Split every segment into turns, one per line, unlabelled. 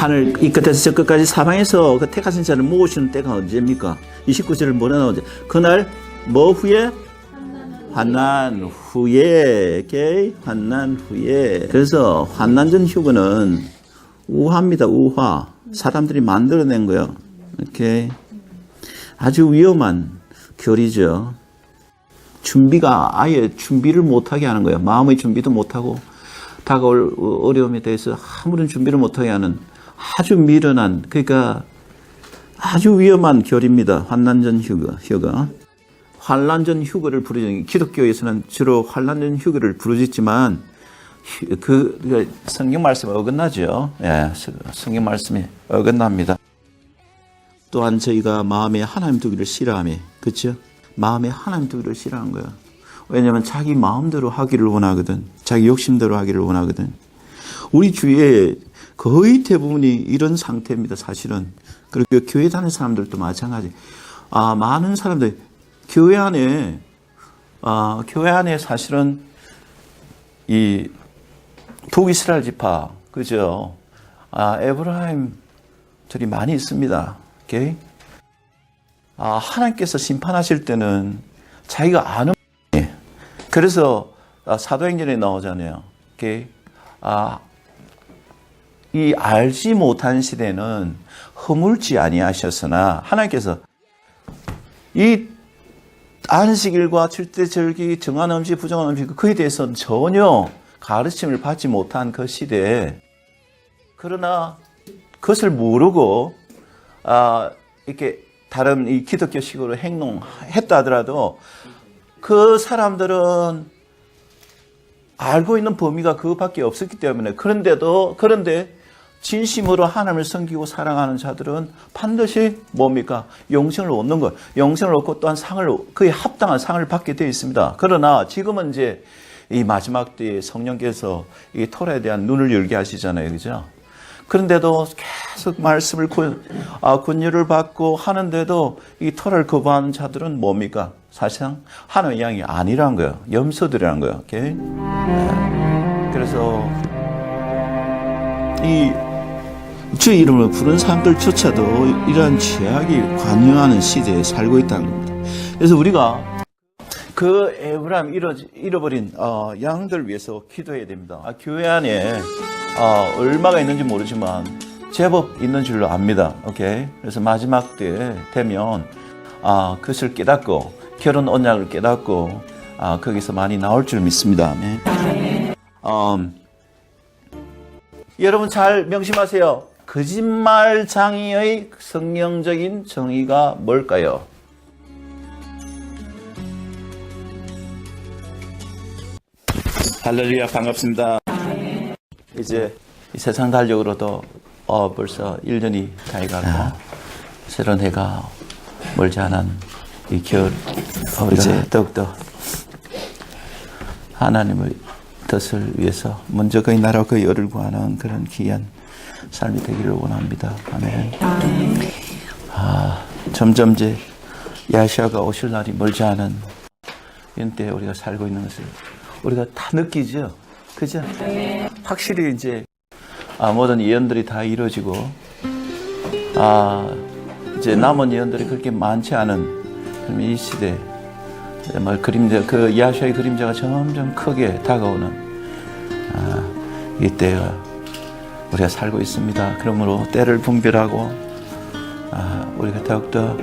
하늘 이 끝에서 저 끝까지 사방에서 그 택하신 자를 모으시는 때가 언제입니까? 29절을 뭐라 나오죠? 그날 뭐 후에? 환난 후에. 오케이? 환난 후에. 그래서 환난 전 휴거는 우화입니다. 우화. 사람들이 만들어낸 거예요. 오케이? 아주 위험한 결이죠. 준비가 아예 준비를 못하게 하는 거예요. 마음의 준비도 못하고 다가올 어려움에 대해서 아무런 준비를 못하게 하는 아주 미련한, 그러니까 아주 위험한 결입니다. 환난전 휴거. 환난전 휴거를 부르죠. 기독교에서는 주로 환난전 휴거를 부르짖지만 그 성경 말씀에 어긋나죠. 예, 성경 말씀에 어긋납니다. 또한 저희가 마음에 하나님 두기를 싫어하며, 그렇죠? 마음에 하나님 두기를 싫어하는 거야. 왜냐하면 자기 마음대로 하기를 원하거든. 자기 욕심대로 하기를 원하거든. 우리 주위에 거의 대부분이 이런 상태입니다. 사실은. 그리고 교회 다니는 사람들도 마찬가지. 많은 사람들 교회 안에 사실은 이 북이스라엘 지파, 그죠? 에브라임들이 많이 있습니다. 오케이? 하나님께서 심판하실 때는 자기가 아는, 그래서 사도행전에 나오잖아요. 오케이? 이 알지 못한 시대는 허물지 아니하셨으나 하나님께서 이 안식일과 칠대절기, 정한 음식, 부정한 음식, 그에 대해서는 전혀 가르침을 받지 못한 그 시대에, 그러나 그것을 모르고 이렇게 다른 이 기독교식으로 행동했다 하더라도 그 사람들은 알고 있는 범위가 그것밖에 없었기 때문에, 그런데 진심으로 하나님을 섬기고 사랑하는 자들은 반드시 뭡니까? 영생을 얻는 것. 영생을 얻고 또한 그에 합당한 상을 받게 되어 있습니다. 그러나 지금은 이제 이 마지막 때에 성령께서 이 토라에 대한 눈을 열게 하시잖아요. 그죠? 그런데도 계속 말씀을 권유를 받고 하는데도 이 토라를 거부하는 자들은 뭡니까? 사실상 하나님의 양이 아니란 거예요. 염소들이란 거예요. 오케이? 그래서 주의 이름을 부른 사람들조차도 이러한 죄악이 관여하는 시대에 살고 있다는 겁니다. 그래서 우리가 그 에브라임 잃어버린 양들 위해서 기도해야 됩니다. 교회 안에 얼마가 있는지 모르지만 제법 있는 줄로 압니다. 오케이? 그래서 마지막 때 되면 그것을 깨닫고 결혼 언약을 깨닫고 거기서 많이 나올 줄 믿습니다. 여러분 잘 명심하세요. 거짓말장애의 성경적인 정의가 뭘까요? 할렐루야, 반갑습니다. 이제 이 세상 달력으로도 벌써 1년이 다해가고 새로운 해가 멀지 않은 이 겨울, 이제 더욱더 하나님의 뜻을 위해서 먼저 그의 나라와 그의 의를 구하는 그런 귀한 삶이 되기를 원합니다. 아멘. 점점 이제 야시아가 오실 날이 멀지 않은 이런 때에 우리가 살고 있는 것을 우리가 다 느끼죠. 그죠? 확실히 이제 모든 예언들이 다 이루어지고 이제 남은 예언들이 그렇게 많지 않은 이 시대, 그림자, 그 야시아의 그림자가 점점 크게 다가오는 이때가 우리가 살고 있습니다. 그러므로 때를 분별하고 우리가 더욱더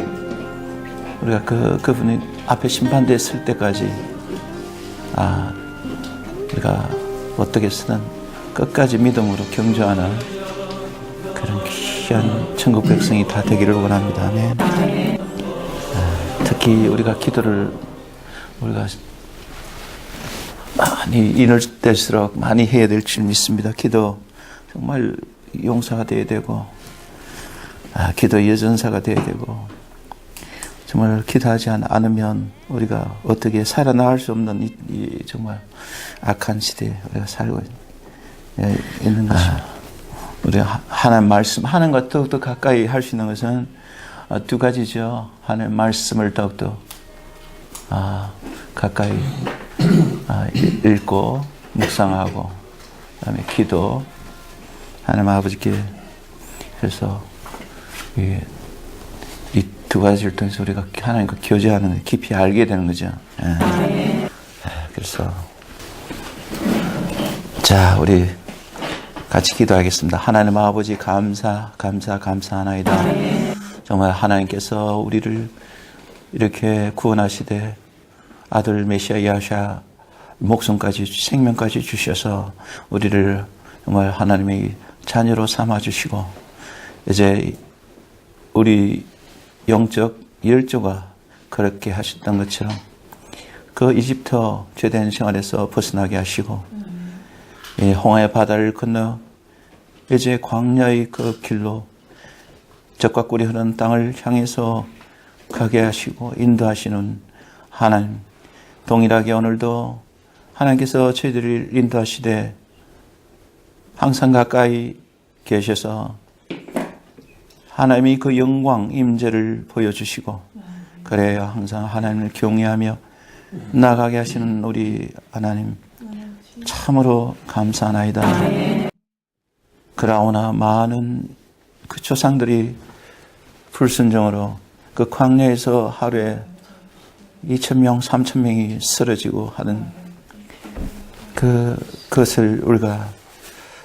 우리가 그분이 앞에 심판됐을 때까지 우리가 어떻게 쓰든 끝까지 믿음으로 경주하는 그런 귀한 천국 백성이 다 되기를 원합니다. 아멘. 특히 우리가 기도를 우리가 많이 이럴 때일수록 많이 해야 될 줄 믿습니다. 기도 정말 용사가 되어야 되고 기도 여전사가 되어야 되고 정말 기도하지 않으면 우리가 어떻게 살아나갈 수 없는 이 정말 악한 시대에 우리가 살고 있는 것입니다. 우리가 하나님 말씀, 하나님과 더욱더 가까이 할 수 있는 것은 두 가지죠. 하나님 말씀을 더욱더 가까이 읽고 묵상하고 그다음에 기도, 하나님 아버지께 그래서 이 두 가지를 통해서 우리가 하나님과 교제하는 깊이 알게 되는 거죠. 그래서 자, 우리 같이 기도하겠습니다. 하나님 아버지 감사하나이다. 정말 하나님께서 우리를 이렇게 구원하시되 아들 메시아 야샤 목숨까지 생명까지 주셔서 우리를 정말 하나님의 자녀로 삼아주시고 이제 우리 영적 열조가 그렇게 하셨던 것처럼 그 이집트 죄된 생활에서 벗어나게 하시고 홍해 바다를 건너 이제 광야의 그 길로 젖과 꿀이 흐르는 땅을 향해서 가게 하시고 인도하시는 하나님, 동일하게 오늘도 하나님께서 저희들을 인도하시되 항상 가까이 계셔서 하나님이 그 영광, 임재를 보여주시고 그래야 항상 하나님을 경외하며 나가게 하시는 우리 하나님 참으로 감사하나이다. 그러나 많은 그 조상들이 불순종으로 그 광야에서 하루에 2,000명, 3,000명이 쓰러지고 하는 그것을 우리가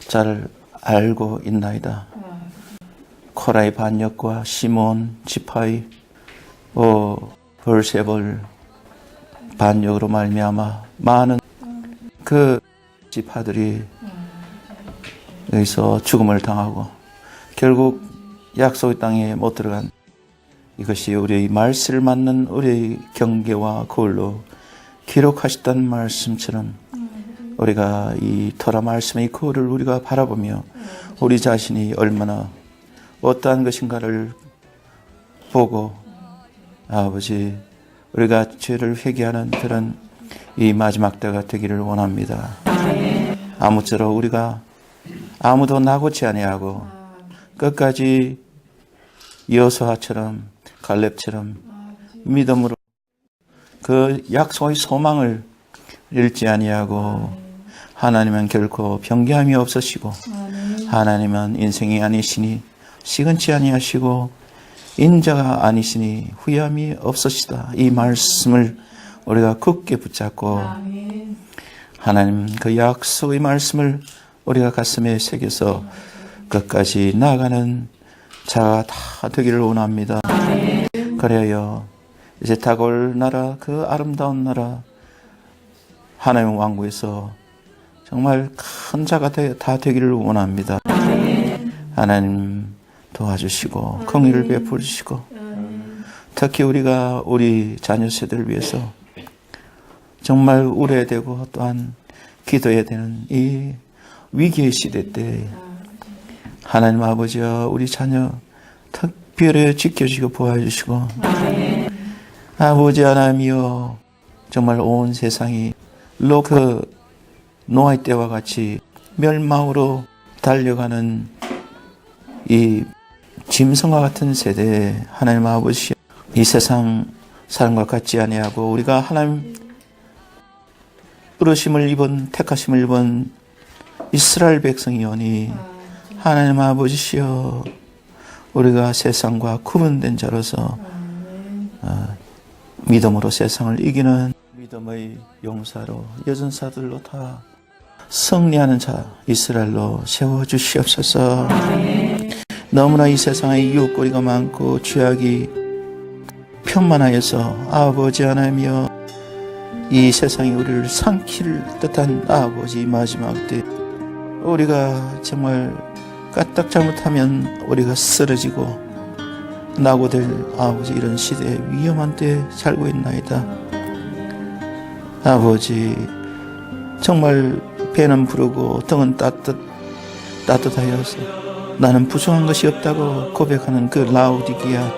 잘 알고 있나이다. 코라의 반역과 시몬 지파의 벌세벌 반역으로 말미암아 많은 그 지파들이 여기서 죽음을 당하고 결국 약속의 땅에 못 들어간 이것이 우리의 말씀을 맞는 우리의 경계와 거울로 기록하셨다는 말씀처럼 우리가 이 토라 말씀의 거울을 우리가 바라보며 우리 자신이 얼마나 어떠한 것인가를 보고 아버지 우리가 죄를 회개하는 그런 이 마지막 때가 되기를 원합니다. 아무쪼록 우리가 아무도 나고치 아니하고 끝까지 여호수아처럼 갈렙처럼 믿음으로 그 약속의 소망을 잃지 아니하고 하나님은 결코 변개함이 없으시고 하나님은 인생이 아니시니 시건치 아니하시고 인자가 아니시니 후회함이 없으시다. 이 말씀을 우리가 굳게 붙잡고 하나님 그 약속의 말씀을 우리가 가슴에 새겨서 끝까지 나아가는 자가 다 되기를 원합니다. 그래요. 이제 다가올 나라, 그 아름다운 나라 하나님의 왕국에서 정말 큰 자가 다 되기를 원합니다. 하나님 도와주시고 긍휼을 베풀으시고 특히 우리가 우리 자녀 세대를 위해서 정말 우려되고 또한 기도해야 되는 이 위기의 시대 때 하나님 아버지와 우리 자녀 특별히 지켜주시고 보호해주시고 아버지 하나님이여 정말 온 세상이 노아의 때와 같이 멸망으로 달려가는 이 짐승과 같은 세대에 하나님 아버지 이 세상 사람과 같지 아니하고 우리가 하나님 부르심을 입은 택하심을 입은 이스라엘 백성이오니 하나님 아버지시여 우리가 세상과 구분된 자로서 믿음으로 세상을 이기는 믿음의 용사로 여전사들로 다 승리하는 자 이스라엘로 세워주시옵소서. 너무나 이 세상에 유혹거리가 많고 죄악이 편만하여서 아버지 하나님이여 이 세상이 우리를 삼킬 듯한 아버지 마지막 때 우리가 정말 까딱 잘못하면 우리가 쓰러지고 낙오될 아버지 이런 시대에 위험한 때 살고 있나이다. 아버지 정말 배는 부르고 등은 따뜻하여서 나는 부족한 것이 없다고 고백하는 그 라우디기아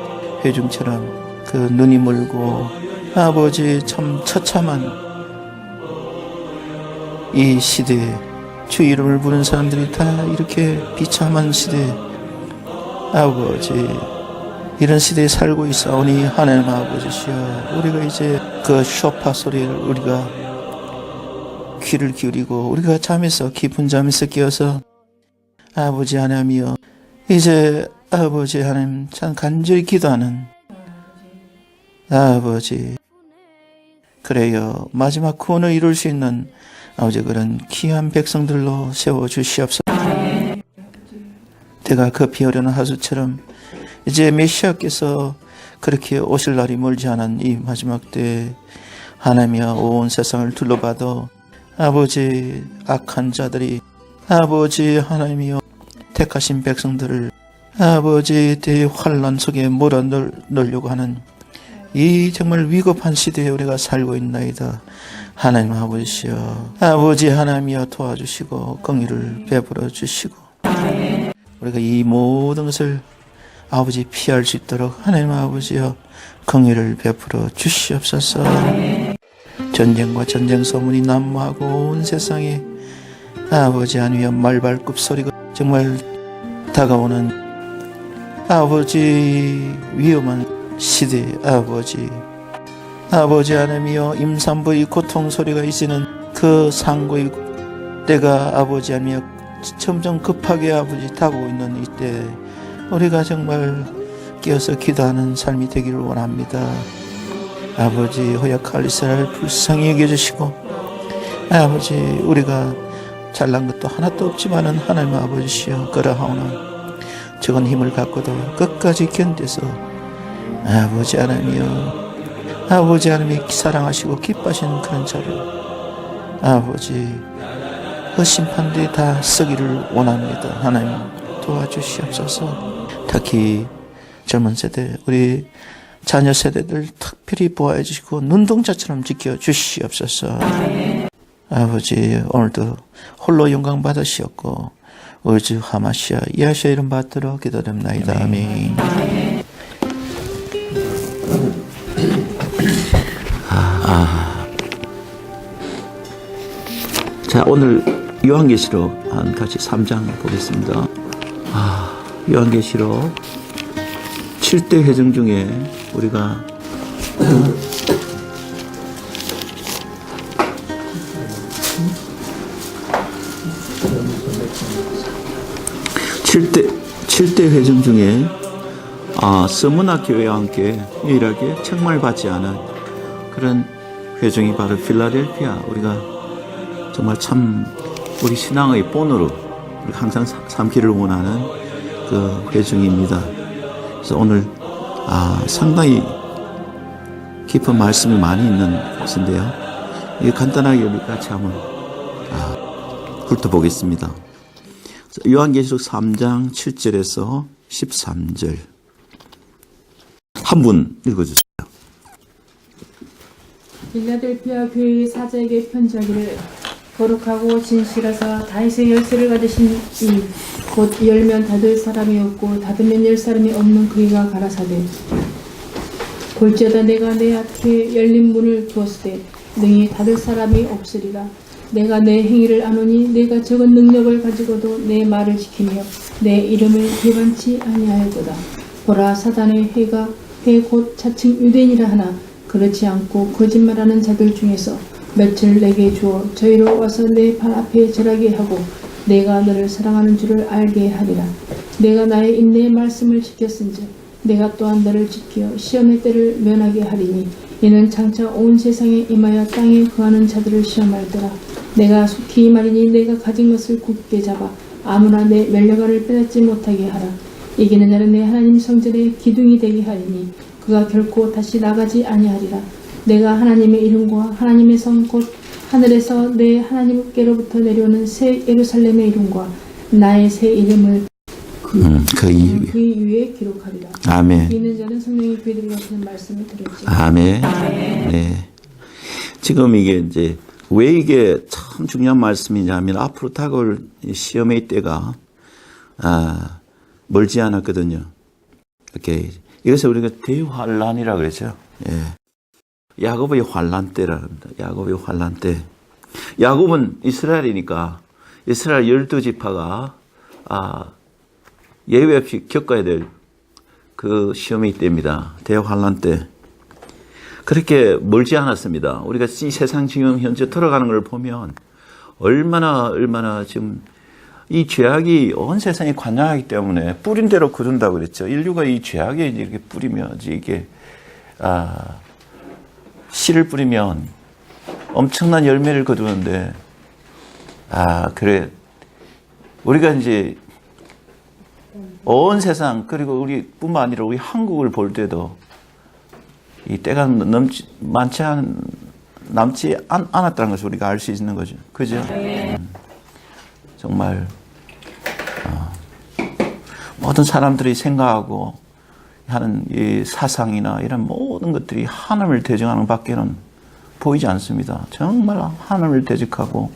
회중처럼 그 눈이 멀고 아버지 참 처참한 이 시대에 주 이름을 부르는 사람들이 다 이렇게 비참한 시대에 아버지 이런 시대에 살고 있사오니 하나님 아버지시여 우리가 이제 그 쇼파 소리를 우리가 귀를 기울이고 우리가 잠에서 깊은 잠에서 깨어서 아버지 하나님이여
이제 아버지 하나님 참 간절히 기도하는 아버지, 그래요 마지막 구원을 이룰 수 있는 아버지 그런 귀한 백성들로 세워주시옵소서. 때가 급히 오려는 하수처럼 이제 메시아께서 그렇게 오실 날이 멀지 않은 이 마지막 때 하나님이여 온 세상을 둘러봐도 아버지 악한 자들이 아버지 하나님이여 택하신 백성들을 아버지 대환란 속에 몰아넣으려고 하는 이 정말 위급한 시대에 우리가 살고 있나이다. 하나님 아버지여, 아버지 하나님이여 도와주시고 긍휼을 베풀어 주시고 우리가 이 모든 것을 아버지 피할 수 있도록 하나님 아버지여 긍휼을 베풀어 주시옵소서. 전쟁과 전쟁 소문이 난무하고 온 세상에 아버지 하나님이여 말발굽 소리가 정말 다가오는 아버지 위험한 시대 아버지 하나님이여 임산부의 고통 소리가 있는 그 상고의 때가 아버지 하나님이여 점점 급하게 아버지 다가오고 있는 이때 우리가 정말 깨어서 기도하는 삶이 되기를 원합니다. 아버지 허약할 이스라엘 불쌍히 여겨주시고 아버지 우리가 잘난 것도 하나도 없지만은 하나님 아버지시여 그러하오나 적은 힘을 갖고도 끝까지 견뎌서 아버지 하나님이여 아버지 하나님이 사랑하시고 기뻐하시는 그런 자를 아버지 그 심판들이 다 쓰기를 원합니다. 하나님 도와주시옵소서. 특히 젊은 세대 우리 자녀 세대들 특별히 보호해 주시고 눈동자처럼 지켜주시옵소서. 아버지 오늘도 홀로 영광 받으시었고 우리 주 하마시아 야시아 이름 받들어 기도됩나이다. 아멘.
자, 오늘 요한계시록 한 같이 3장 보겠습니다. 요한계시록 7대 회중 중에 우리가 7대 회중 중에 서문화 교회와 함께 유일하게 책망받지 않은 그런 회중이 바로 필라델피아, 우리가 정말 참 우리 신앙의 본으로 우리가 항상 삼기를 원하는 그 회중입니다. 그래서 오늘 상당히 깊은 말씀이 많이 있는 곳인데요. 이 간단하게 우리 같이 한번 훑어보겠습니다. 요한계시록 3장 7절에서 13절 한 분 읽어주세요.
필라델피아 교회의 사자에게 편지하기를 거룩하고 진실하사 다윗의 열쇠를 가지신 이 곧 열면 닫을 사람이 없고 닫으면 열 사람이 없는 그이가 가라사대 볼지어다 내가 내 앞에 열린 문을 두었을 때 능히 닫을 사람이 없으리라. 내가 내 행위를 아노니 내가 적은 능력을 가지고도 내 말을 지키며 내 이름을 배반치 아니하였도다. 보라 사단의 회가 회 곧 자칭 유대인이라 하나 그렇지 않고 거짓말하는 자들 중에서 며칠 내게 주어 저희로 와서 내 발 앞에 절하게 하고 내가 너를 사랑하는 줄을 알게 하리라. 내가 나의 인내의 말씀을 지켰은즉 내가 또한 너를 지켜 시험의 때를 면하게 하리니 이는 장차 온 세상에 임하여 땅에 거하는 자들을 시험할더라. 내가 속히 말이니 내가 가진 것을 굳게 잡아 아무나 내 면류관을 빼앗지 못하게 하라. 이기는 자는 내 하나님 성전의 기둥이 되게 하리니 그가 결코 다시 나가지 아니하리라. 내가 하나님의 이름과 하나님의 성 곧 하늘에서 내 하나님께로부터 내려오는 새 예루살렘의 이름과 나의 새 이름을 그 위에 기록하리라.
아멘.
있는 자는 성령이 그들에게 하시는 말씀을 들을지.
아멘. 네. 지금 이게 이제 왜 이게 참 중요한 말씀이냐면 앞으로 다가올 시험의 때가 멀지 않았거든요. 이렇게 이것을 우리가 대환란이라 그러죠. 예. 야곱의 환란 때라 합니다. 야곱의 환란 때. 야곱은 이스라엘이니까 이스라엘 12지파가 예외 없이 겪어야 될 그 시험의 때입니다. 대환란 때. 그렇게 멀지 않았습니다. 우리가 이 세상 지금 현재 돌아가는 걸 보면 얼마나 지금 이 죄악이 온 세상에 관영하기 때문에 뿌린 대로 거둔다고 그랬죠. 인류가 이 죄악에 이렇게 뿌리면 이게 씨를 뿌리면 엄청난 열매를 거두는데 그래 우리가 이제 온 세상 그리고 우리뿐만 아니라 우리 한국을 볼 때도 이 때가 남지 않았다는 것을 우리가 알 수 있는 거죠. 그죠? 정말 모든 사람들이 생각하고 하는 이 사상이나 이런 모든 것들이 하나님을 대적하는 밖에는 보이지 않습니다. 정말 하나님을 대적하고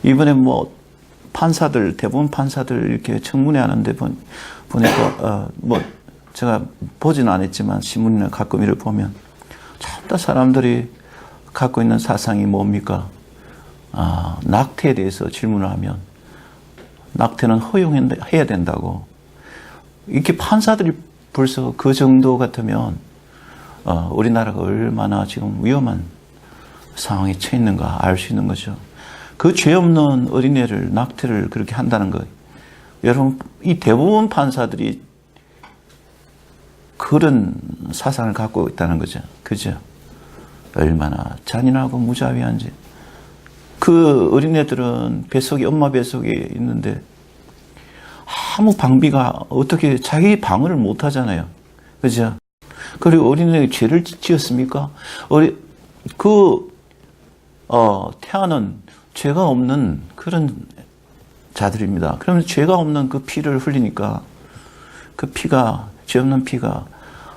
이번에 뭐 판사들 대부분 판사들 이렇게 청문회 하는데 보니까 뭐 제가 보지는 않았지만 신문이나 가끔 이를 보면 전부 사람들이 갖고 있는 사상이 뭡니까? 낙태에 대해서 질문을 하면 낙태는 허용해야 된다고. 이렇게 판사들이 벌써 그 정도 같으면 우리나라가 얼마나 지금 위험한 상황에 처해 있는가 알 수 있는 거죠. 그 죄 없는 어린애를 낙태를 그렇게 한다는 거. 여러분, 이 대부분 판사들이 그런 사상을 갖고 있다는 거죠. 그죠? 얼마나 잔인하고 무자비한지. 그 어린애들은 엄마 뱃속에 있는데 아무 방비가 어떻게 자기 방어를 못 하잖아요. 그죠? 그리고 어린애가 죄를 지었습니까? 태아는 죄가 없는 그런 자들입니다. 그러면 죄가 없는 그 피를 흘리니까 그 피가, 죄 없는 피가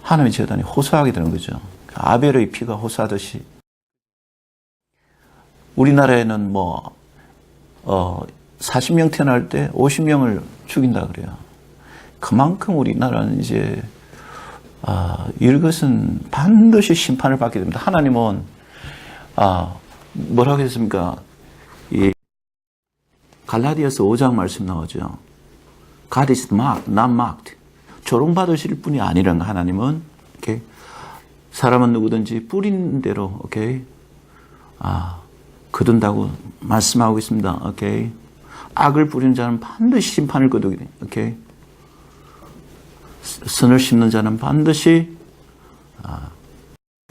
하나님의 재단에 호소하게 되는 거죠. 아벨의 피가 호소하듯이. 우리나라에는 40명 태어날 때 50명을 죽인다 그래요. 그만큼 우리나라는 이제 이것은 반드시 심판을 받게 됩니다. 하나님은 뭐라고 했습니까? 이 갈라디아서 5장 말씀 나오죠. God is marked, not marked. 조롱받으실 뿐이 아니라 하나님은 이렇게 사람은 누구든지 뿌린 대로 거둔다고 말씀하고 있습니다. 악을 뿌리는 자는 반드시 심판을 거두게 돼. 선을 심는 자는 반드시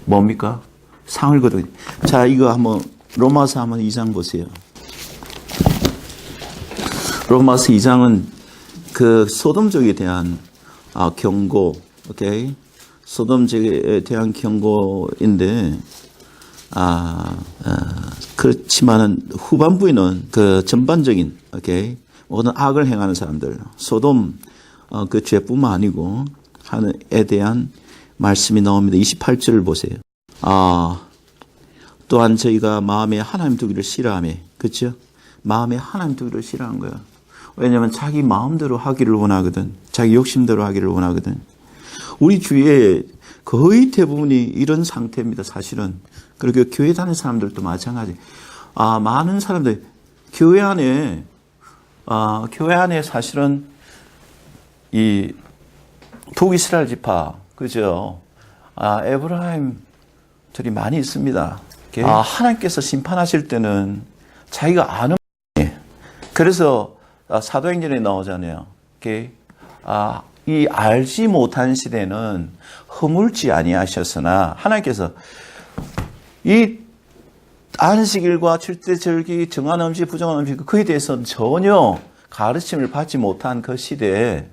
뭡니까? 상을 거두게 돼. 자, 이거 한번 로마서 한번 2장 보세요. 로마서 2장은 그 소돔족에 대한 경고, 소돔족에 대한 경고인데, 그렇지만은 후반부에는 그 전반적인, 모든 악을 행하는 사람들, 소돔, 그 죄뿐만 아니고, 하는에 대한 말씀이 나옵니다. 28절을 보세요. 또한 저희가 마음에 하나님 두기를 싫어하며, 그렇죠? 마음에 하나님 두기를 싫어하는 거야. 왜냐하면 자기 마음대로 하기를 원하거든. 자기 욕심대로 하기를 원하거든. 우리 주위에 거의 대부분이 이런 상태입니다. 사실은. 그리고 교회 다니는 사람들도 마찬가지. 많은 사람들 교회 안에 사실은 이 북이스라엘 지파, 그죠? 에브라임들이 많이 있습니다. 하나님께서 심판하실 때는 자기가 아는 그래서 사도행전에 나오잖아요. 이 알지 못한 시대는 허물지 아니하셨으나 하나님께서 이 안식일과 칠대절기, 정한 음식, 부정한 음식 그에 대해서는 전혀 가르침을 받지 못한 그 시대에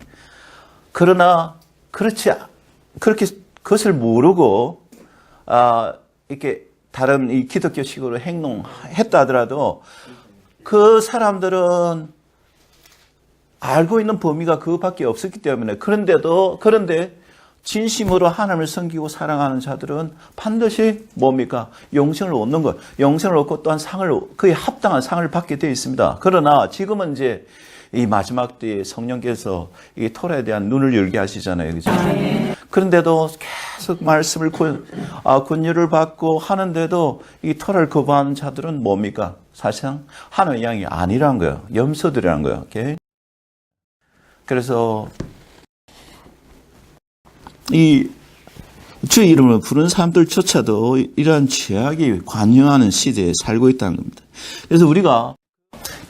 그러나 그렇게 그것을 모르고 이렇게 다른 이 기독교식으로 행동했다 하더라도 그 사람들은 알고 있는 범위가 그것밖에 없었기 때문에 그런데 진심으로 하나님을 섬기고 사랑하는 자들은 반드시 뭡니까? 영생을 얻는 것. 영생을 얻고 또한 그에 합당한 상을 받게 되어 있습니다. 그러나 지금은 이제 이 마지막 때에 성령께서 이 토라에 대한 눈을 열게 하시잖아요. 그죠? 그런데도 계속 말씀을 권유를 받고 하는데도 이 토라를 거부하는 자들은 뭡니까? 사실상 하나님의 양이 아니란 거예요. 염소들이란 거예요. 그래서 이 주의 이름을 부르는 사람들조차도 이러한 죄악이 관영하는 시대에 살고 있다는 겁니다. 그래서 우리가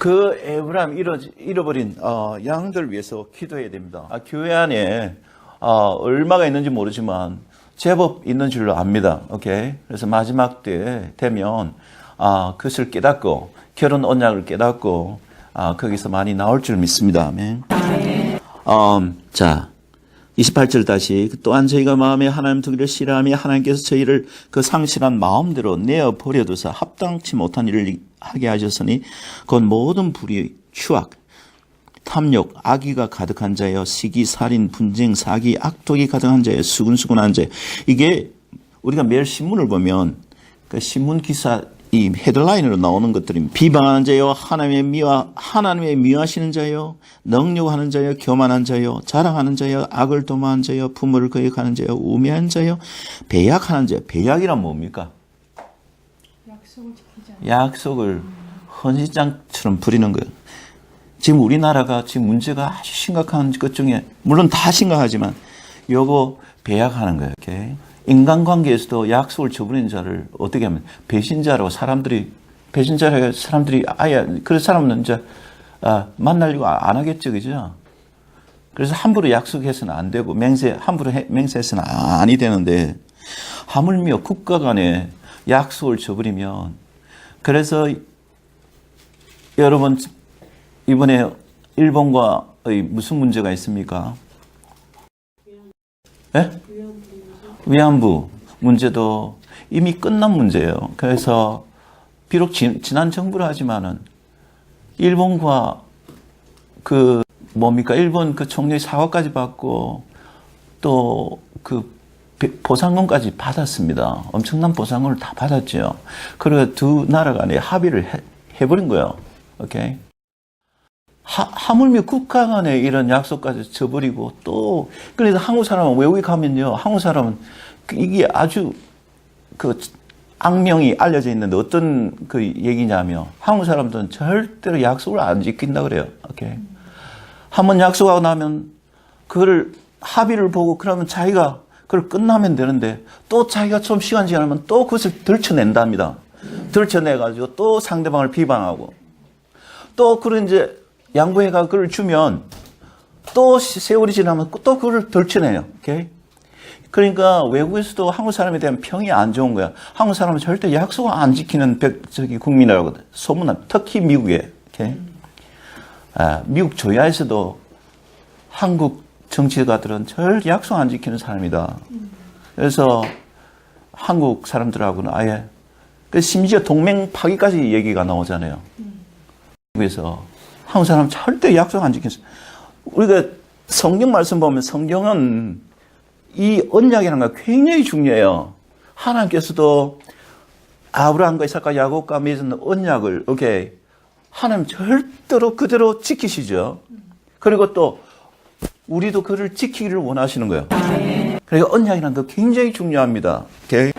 그 에브라임 잃어버린 양들 위해서 기도해야 됩니다. 교회 안에 얼마가 있는지 모르지만 제법 있는 줄로 압니다. 오케이. 그래서 마지막 때 되면 그것을 깨닫고 결혼 언약을 깨닫고 거기서 많이 나올 줄 믿습니다. 아멘. 자, 28절 다시 또한 저희가 마음에 하나님 두기를 싫어하며 하나님께서 저희를 그 상실한 마음대로 내어 버려두사 합당치 못한 일을 하게 하셨으니 곧 모든 불의, 추악, 탐욕, 악의가 가득한 자여 시기, 살인, 분쟁, 사기, 악독이 가득한 자여 수근수근한 자여. 이게 우리가 매일 신문을 보면 그 신문 기사 이 헤드라인으로 나오는 것들이 비방하는 자요, 하나님의 미워하시는 자요, 능욕하는 자요, 교만한 자요, 자랑하는 자요, 악을 도모하는 자요, 부모를 거역하는 자요, 우매한 자요, 배약하는 자요. 배약이란 뭡니까? 약속을 헌신장처럼 부리는 거예요. 지금 우리나라가 지금 문제가 아주 심각한 것 중에 물론 다 심각하지만 요거 배약하는 거예요. 이렇게. 인간관계에서도 약속을 저버리는 자를 어떻게 하면 배신자라고 사람들이 아예 그런 사람은 이제 만나려고 안 하겠죠, 그죠? 그래서 함부로 약속해서는 안 되고 함부로 맹세해서는 아니 되는데 하물며 국가 간에 약속을 저버리면 그래서 여러분 이번에 일본과의 무슨 문제가 있습니까? 네? 위안부 문제도 이미 끝난 문제예요. 그래서 비록 지난 정부를 하지만은 일본과 일본 그 총리의 사과까지 받고 또 그 보상금까지 받았습니다. 엄청난 보상금을 다 받았죠. 그리고 두 나라 간에 합의를 해버린 거예요. 오케이. 하물며 국가 간에 이런 약속까지 저버리고 또, 그래서 한국 사람은 외국에 가면요, 한국 사람은 이게 아주 악명이 알려져 있는데 어떤 얘기냐면 한국 사람들은 절대로 약속을 안 지킨다 그래요. 오케이. 한번 약속하고 나면 그거를 합의를 보고 그러면 자기가 그걸 끝나면 되는데 또 자기가 좀 시간 지나면 또 그것을 들춰낸답니다. 들춰내가지고 또 상대방을 비방하고 또 그런 이제 양보해가 그걸 주면 또 세월이 지나면 또 그걸 덜쳐내요. 오케이? 그러니까 외국에서도 한국 사람에 대한 평이 안 좋은 거야. 한국 사람은 절대 약속을 안 지키는 국민이라고 소문납니다. 특히 미국에. 오케이? 미국 조야에서도 한국 정치가들은 절대 약속 안 지키는 사람이다. 그래서 한국 사람들하고는 아예 심지어 동맹 파기까지 얘기가 나오잖아요. 그래서 한국 사람 절대 약속 안 지켰어요. 우리가 성경 말씀 보면 성경은 이 언약이라는 게 굉장히 중요해요. 하나님께서도 아브라함과 이삭과 야곱과 맺은 언약을 오케이 하나님 절대로 그대로 지키시죠. 그리고 또 우리도 그를 지키기를 원하시는 거예요. 그러니까 언약이라는 게 굉장히 중요합니다. 오케이?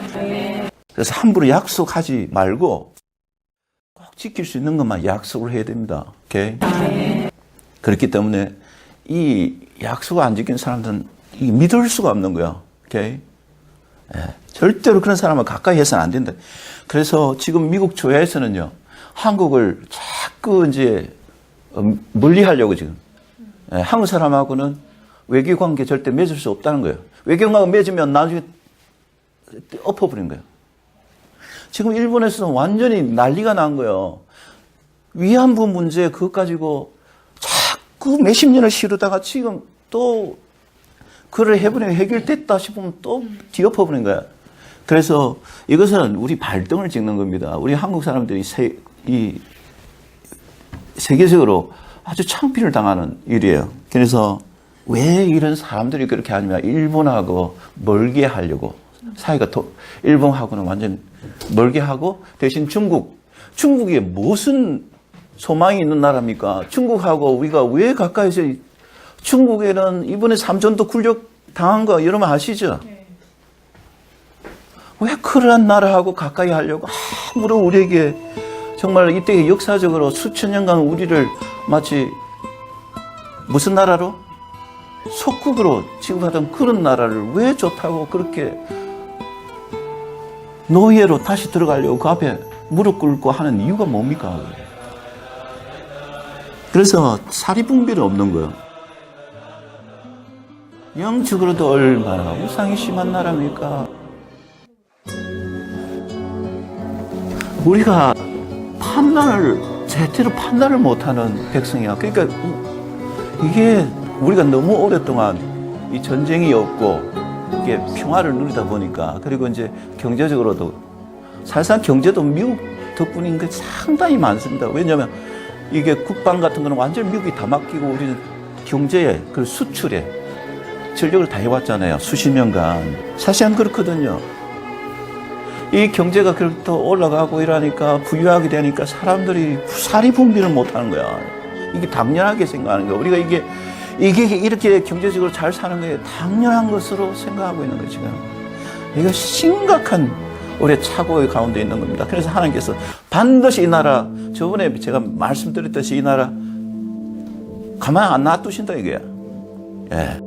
그래서 함부로 약속하지 말고 꼭 지킬 수 있는 것만 약속을 해야 됩니다. 오케이? 그렇기 때문에 이 약속을 안 지키는 사람들은 믿을 수가 없는 거야. 오케이? 절대로 그런 사람을 가까이 해서는 안 된다. 그래서 지금 미국 조야에서는요, 한국을 자꾸 이제 멀리 하려고 지금. 한국 사람하고는 외교 관계 절대 맺을 수 없다는 거예요. 외교 관계 맺으면 나중에 엎어버린 거예요. 지금 일본에서는 완전히 난리가 난 거예요. 위안부 문제 그것 가지고 자꾸 몇십 년을 시루다가 지금 또 그걸 해버리면 해결됐다 싶으면 또 뒤엎어버린 거야. 그래서 이것은 우리 발등을 찍는 겁니다. 우리 한국 사람들이 세계적으로 아주 창피를 당하는 일이에요. 그래서 왜 이런 사람들이 그렇게 하냐면 일본하고 멀게 하려고 사이가 일본하고는 완전 멀게 하고 대신 중국이 무슨 소망이 있는 나라입니까? 중국하고 우리가 왜 가까이서 중국에는 이번에 삼전도 굴격 당한 거 여러분 아시죠? 왜 그런 나라하고 가까이 하려고 아무런 우리에게 정말 이때 역사적으로 수천 년간 우리를 마치 무슨 나라로? 속국으로 취급하던 그런 나라를 왜 좋다고 그렇게 노예로 다시 들어가려고 그 앞에 무릎 꿇고 하는 이유가 뭡니까? 그래서 사리분별이 없는 거예요. 영적으로도 얼마나 우상이 심한 나라입니까? 우리가 제대로 판단을 못하는 백성이야. 그러니까 이게 우리가 너무 오랫동안 이 전쟁이 없고 이게 평화를 누리다 보니까, 그리고 이제 경제적으로도 사실상 경제도 미국 덕분인 게 상당히 많습니다. 왜냐하면 이게 국방 같은 거는 완전히 미국이 다 맡기고 우리는 경제에, 그리고 수출에 전력을 다 해왔잖아요. 수십 년간. 사실은 그렇거든요. 이 경제가 그렇게 더 올라가고 이러니까, 부유하게 되니까 사람들이 사리분별을 못하는 거야. 이게 당연하게 생각하는 거야. 우리가 이게 이렇게 경제적으로 잘 사는 게 당연한 것으로 생각하고 있는 거예요, 지금. 이거 심각한 우리의 착오의 가운데 있는 겁니다. 그래서 하나님께서 반드시 이 나라, 저번에 제가 말씀드렸듯이 이 나라 가만 안 놔두신다 이거야. 예.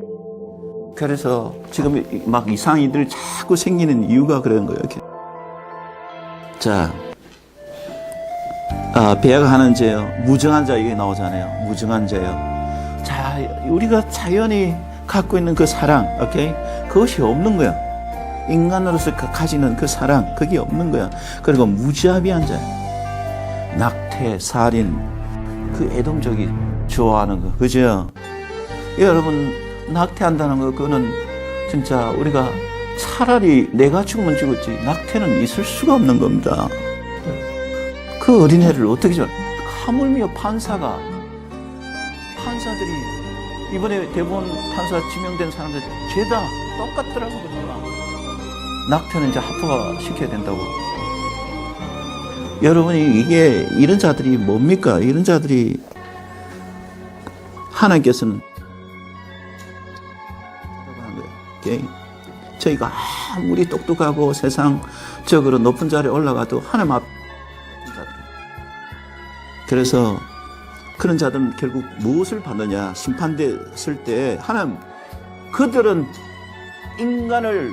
그래서 지금 막 이상이들 자꾸 생기는 이유가 그런 거예요. 이렇게. 자, 배가 하는 죄요. 무정한 자, 이게 나오잖아요. 무정한 죄요. 자, 우리가 자연히 갖고 있는 그 사랑, 오케이? 그것이 없는 거야. 인간으로서 가지는 그 사랑, 그게 없는 거야. 그리고 무자비한 자, 낙태, 살인, 그 애동적이 좋아하는 거, 그죠? 여러분, 낙태한다는 거, 그거는 진짜 우리가 차라리 내가 죽으면 죽었지, 낙태는 있을 수가 없는 겁니다. 그 어린애를 어떻게 줘? 하물며 판사들이 이번에 대법원 판사 지명된 사람들 죄다 똑같더라고. 낙태는 이제 합법화 시켜야 된다고. 여러분이 이게 이런 자들이 뭡니까? 이런 자들이 하나님께서는 오케이? 저희가 아무리 똑똑하고 세상적으로 높은 자리에 올라가도 하나님 앞 그래서 그런 자들은 결국 무엇을 받느냐? 심판됐을 때 하나님, 그들은 인간을,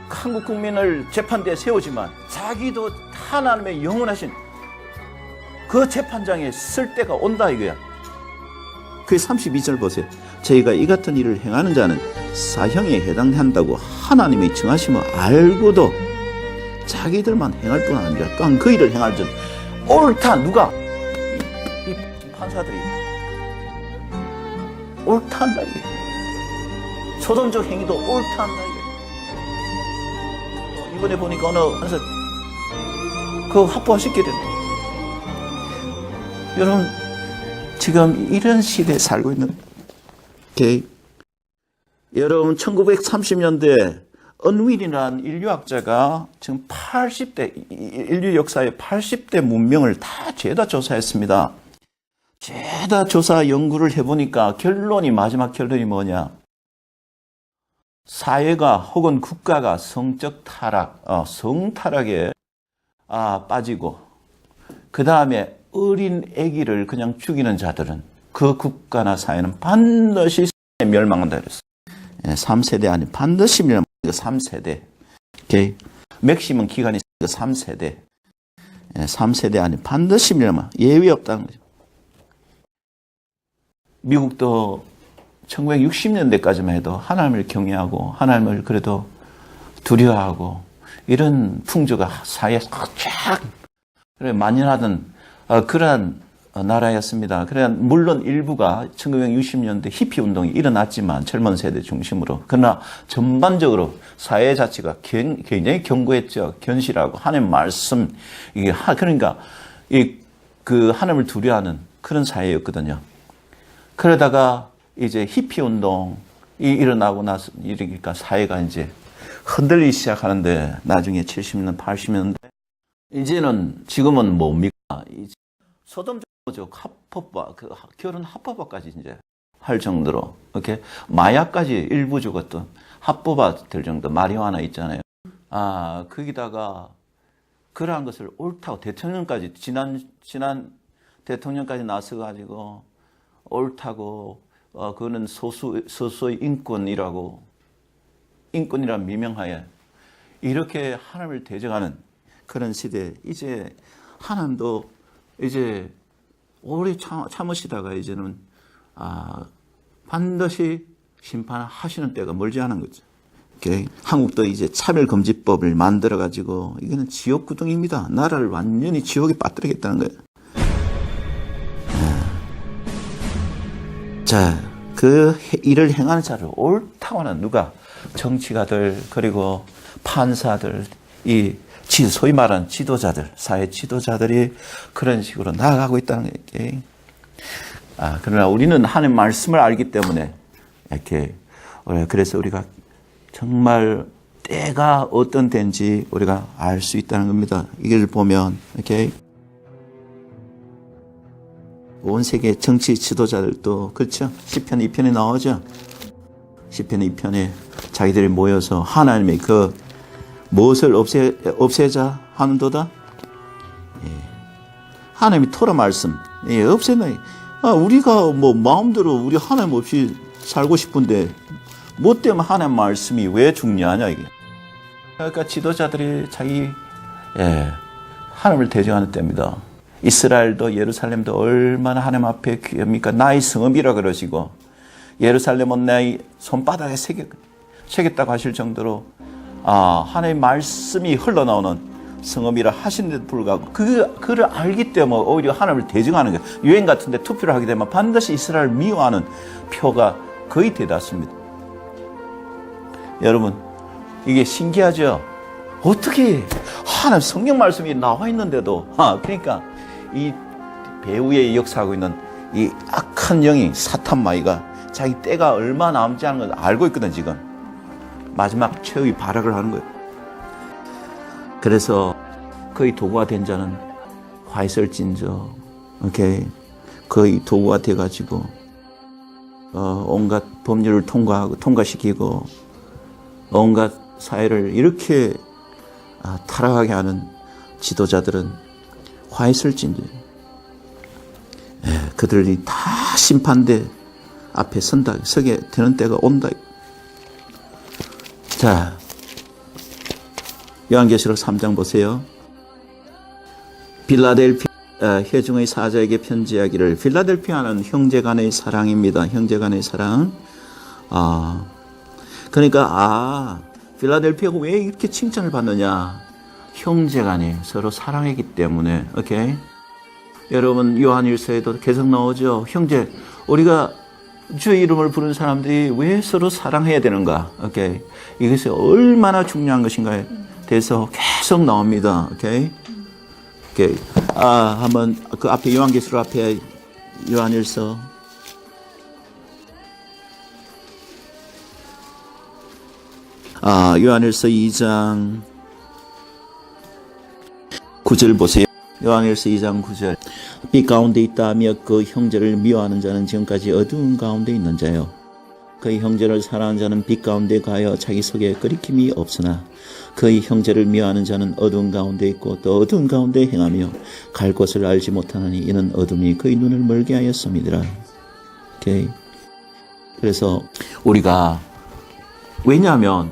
한국 국민을 재판대에 세우지만 자기도 하나님의 영원하신 그 재판장에 쓸 때가 온다 이거야. 그 32절 보세요. 저희가 이 같은 일을 행하는 자는 사형에 해당한다고 하나님이 정하심을 알고도 자기들만 행할 뿐 아니라 또한 그 일을 행할 줄 옳다. 누가? 이 판사들이 옳다 한다 이게. 소돔적 행위도 옳다 한다 이게. 이번에 보니까 어느 판사 그거 합법화시켜야 된다. 여러분, 지금 이런 시대에 살고 있는, 오케이? 여러분, 1930년대 언윌이라는 인류학자가 지금 80대, 인류 역사의 80대 문명을 다 죄다 조사했습니다. 죄다 조사 연구를 해보니까 마지막 결론이 뭐냐? 사회가 혹은 국가가 성적 타락, 성타락에 빠지고, 그 다음에 어린 아기를 그냥 죽이는 자들은 그 국가나 사회는 반드시 멸망한다 그랬어. 3세대 아니 반드시 멸망한다. 3세대. 오케이. 맥시멈 기간이 3세대. 3세대 아니 반드시 멸망. 예외 없다는 거죠. 미국도 1960년대까지만 해도 하나님을 경외하고 하나님을 그래도 두려워하고 이런 풍조가 사회에 쫙 만연하던 그러한 나라였습니다. 그래 물론 일부가 1960년대 히피 운동이 일어났지만 젊은 세대 중심으로, 그러나 전반적으로 사회 자체가 굉장히 견고했죠. 견실하고 하나님 말씀, 이게 그러니까 그 하나님을 두려워하는 그런 사회였거든요. 그러다가 이제 히피 운동이 일어나고 나서 이러니까 사회가 이제 흔들리기 시작하는데, 나중에 70년, 80년대 이제는 지금은 뭡니까? 소돔적 합법화, 그 결혼 합법화까지 이제 할 정도로, 이렇게 마약까지 일부적 어떤 합법화 될 정도, 마리화나 있잖아요. 거기다가 그러한 것을 옳다고 대통령까지, 지난 대통령까지 나서가지고 옳다고, 그거는 소수의 인권이란 미명하에 이렇게 하나님을 대적하는 그런 시대. 이제 하나님도 이제 오래 참으시다가 이제는 반드시 심판하시는 때가 멀지 않은 거죠. 오케이? 한국도 이제 차별금지법을 만들어가지고 이거는 지옥구덩입니다. 나라를 완전히 지옥에 빠뜨리겠다는 거예요. 자, 그 일을 행하는 자를 옳다고 하는 누가? 정치가들, 그리고 판사들, 소위 말하는 지도자들, 사회 지도자들이 그런 식으로 나아가고 있다는 거예요. 그러나 우리는 하나님의 말씀을 알기 때문에 이렇게, 그래서 우리가 정말 때가 어떤 때인지 우리가 알 수 있다는 겁니다. 이걸 보면, 이렇게. 온 세계 정치 지도자들도, 그렇죠? 시편 2편에 나오죠? 시편 2편에 자기들이 모여서 하나님의 그 무엇을 없애자 하는도다? 하나님이 토라 말씀, 없앤다. 우리가 뭐 마음대로 우리 하나님 없이 살고 싶은데, 뭐 때문에 하나님 말씀이 왜 중요하냐, 이게. 그러니까 지도자들이 하나님을 대적하는 때입니다. 이스라엘도 예루살렘도 얼마나 하나님 앞에 귀합니까? 나의 성읍이라 그러시고, 예루살렘은 나의 손바닥에 새겼다고 하실 정도로 하나님의 말씀이 흘러나오는 성읍이라 하시는데도 불구하고 그를 알기 때문에 오히려 하나님을 대적하는 거예요. 유행 같은데 투표를 하게 되면 반드시 이스라엘을 미워하는 표가 거의 대다수입니다. 여러분, 이게 신기하죠? 어떻게 하나님 성경 말씀이 나와 있는데도 그러니까 이 배후에 역사하고 있는 이 악한 영이 사탄 마귀가 자기 때가 얼마 남지 않은 걸 알고 있거든. 지금 마지막 최후의 발악을 하는 거예요. 그래서 그의 도구가 된 자는 화이설진저, 오케이, 그의 도구가 돼가지고 온갖 법률을 통과시키고 온갖 사회를 이렇게 타락하게 하는 지도자들은 화이설진저. 그들이 다 심판대 앞에 서게 되는 때가 온다. 자, 요한계시록 3장 보세요. 필라델피아 회중의 사자에게 편지하기를. 필라델피아는 형제간의 사랑입니다. 형제간의 사랑. 그러니까 필라델피아가 왜 이렇게 칭찬을 받느냐? 형제간에 서로 사랑했기 때문에. 오케이. 여러분, 요한일서에도 계속 나오죠. 형제, 우리가 주의 이름을 부르는 사람들이 왜 서로 사랑해야 되는가? 오케이. 이것이 얼마나 중요한 것인가에 대해서 계속 나옵니다. 오케이. 오케이. 한번 그 앞에 요한계시록 앞에 요한일서 요한일서 2장 9절 보세요. 요한일서 2장 9절. 빛 가운데 있다하며 그 형제를 미워하는 자는 지금까지 어두운 가운데 있는 자요. 그의 형제를 사랑하는 자는 빛 가운데 가여 자기 속에 거리낌이 없으나 그의 형제를 미워하는 자는 어두운 가운데 있고 또 어두운 가운데 행하며 갈 곳을 알지 못하느니 이는 어둠이 그의 눈을 멀게 하였음이더라. 오케이. 그래서 우리가 왜냐하면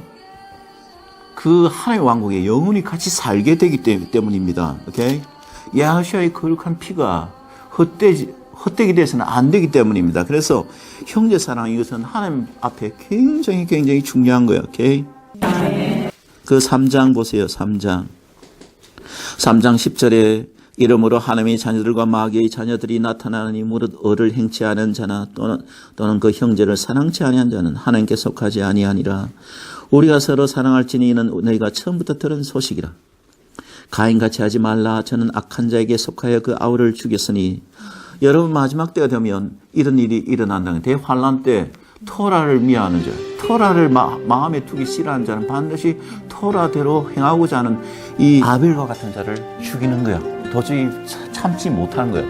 그 하나님의 왕국에 영원히 같이 살게 되기 때문입니다. 오케이. 야하시아의 거룩한 피가 헛되게 돼서는 안 되기 때문입니다. 그래서 형제 사랑, 이것은 하나님 앞에 굉장히 중요한 거예요. 오케이? 그 3장 보세요. 3장 10절에 이러므로 하나님의 자녀들과 마귀의 자녀들이 나타나니 무릇 의를 행치 않은 자나 또는 그 형제를 사랑치 아니한 자는 하나님께 속하지 아니하니라. 우리가 서로 사랑할지니 이는 너희가 처음부터 들은 소식이라. 가인같이 하지 말라. 저는 악한 자에게 속하여 그 아우를 죽였으니. 여러분, 마지막 때가 되면 이런 일이 일어난다는 거예요. 대환란 때 토라를 미워하는 자, 토라를 마음에 두기 싫어하는 자는 반드시 토라대로 행하고자 하는 이 아벨과 같은 자를 죽이는 거야. 도저히 참지 못하는 거야.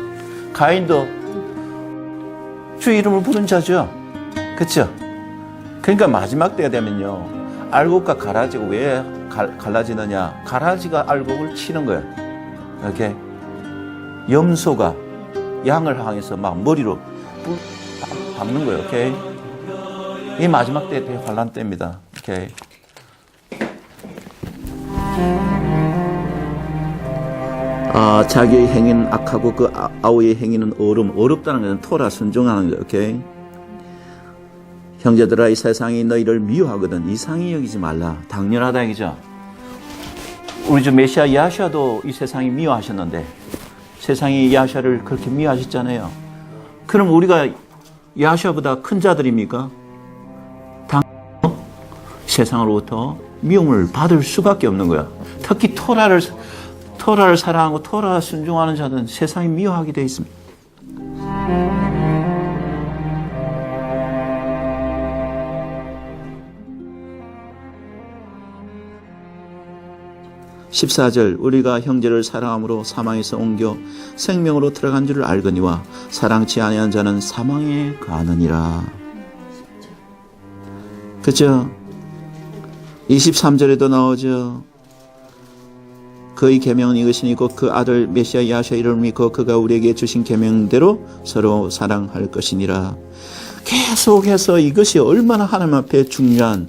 가인도 주의 이름을 부른 자죠. 그렇죠? 그러니까 마지막 때가 되면요, 알곡과 가라지가 왜 갈라지느냐? 가라지가 알곡을 치는 거예요. 이렇게 염소가 양을 향해서 막 머리로 박는 거예요. 오케이? 이 마지막 때 대환란 때입니다. 오케이? 자기의 행위는 악하고 그 아우의 행위는 어렵다는 것은 토라 순종하는 거예요. 오케이? 형제들아 이 세상이 너희를 미워하거든 이상히 여기지 말라. 당연하다 이거죠. 우리 주 메시아 야샤도 이 세상이 미워하셨는데 세상이 야샤를 그렇게 미워하셨잖아요. 그럼 우리가 야샤보다 큰 자들입니까? 세상으로부터 미움을 받을 수밖에 없는 거야. 특히 토라를 사랑하고 토라 순종하는 자들은 세상이 미워하게 되어 있습니다. (14절) 우리가 형제를 사랑함으로 사망에서 옮겨 생명으로 들어간 줄을 알거니와 사랑치 아니한 자는 사망에 가느니라. 그죠? 23절에도 나오죠. 그의 계명은 이것이니 곧 그 아들 메시아 야샤 이름을 믿고 그가 우리에게 주신 계명대로 서로 사랑할 것이니라. 계속해서 이것이 얼마나 하나님 앞에 중요한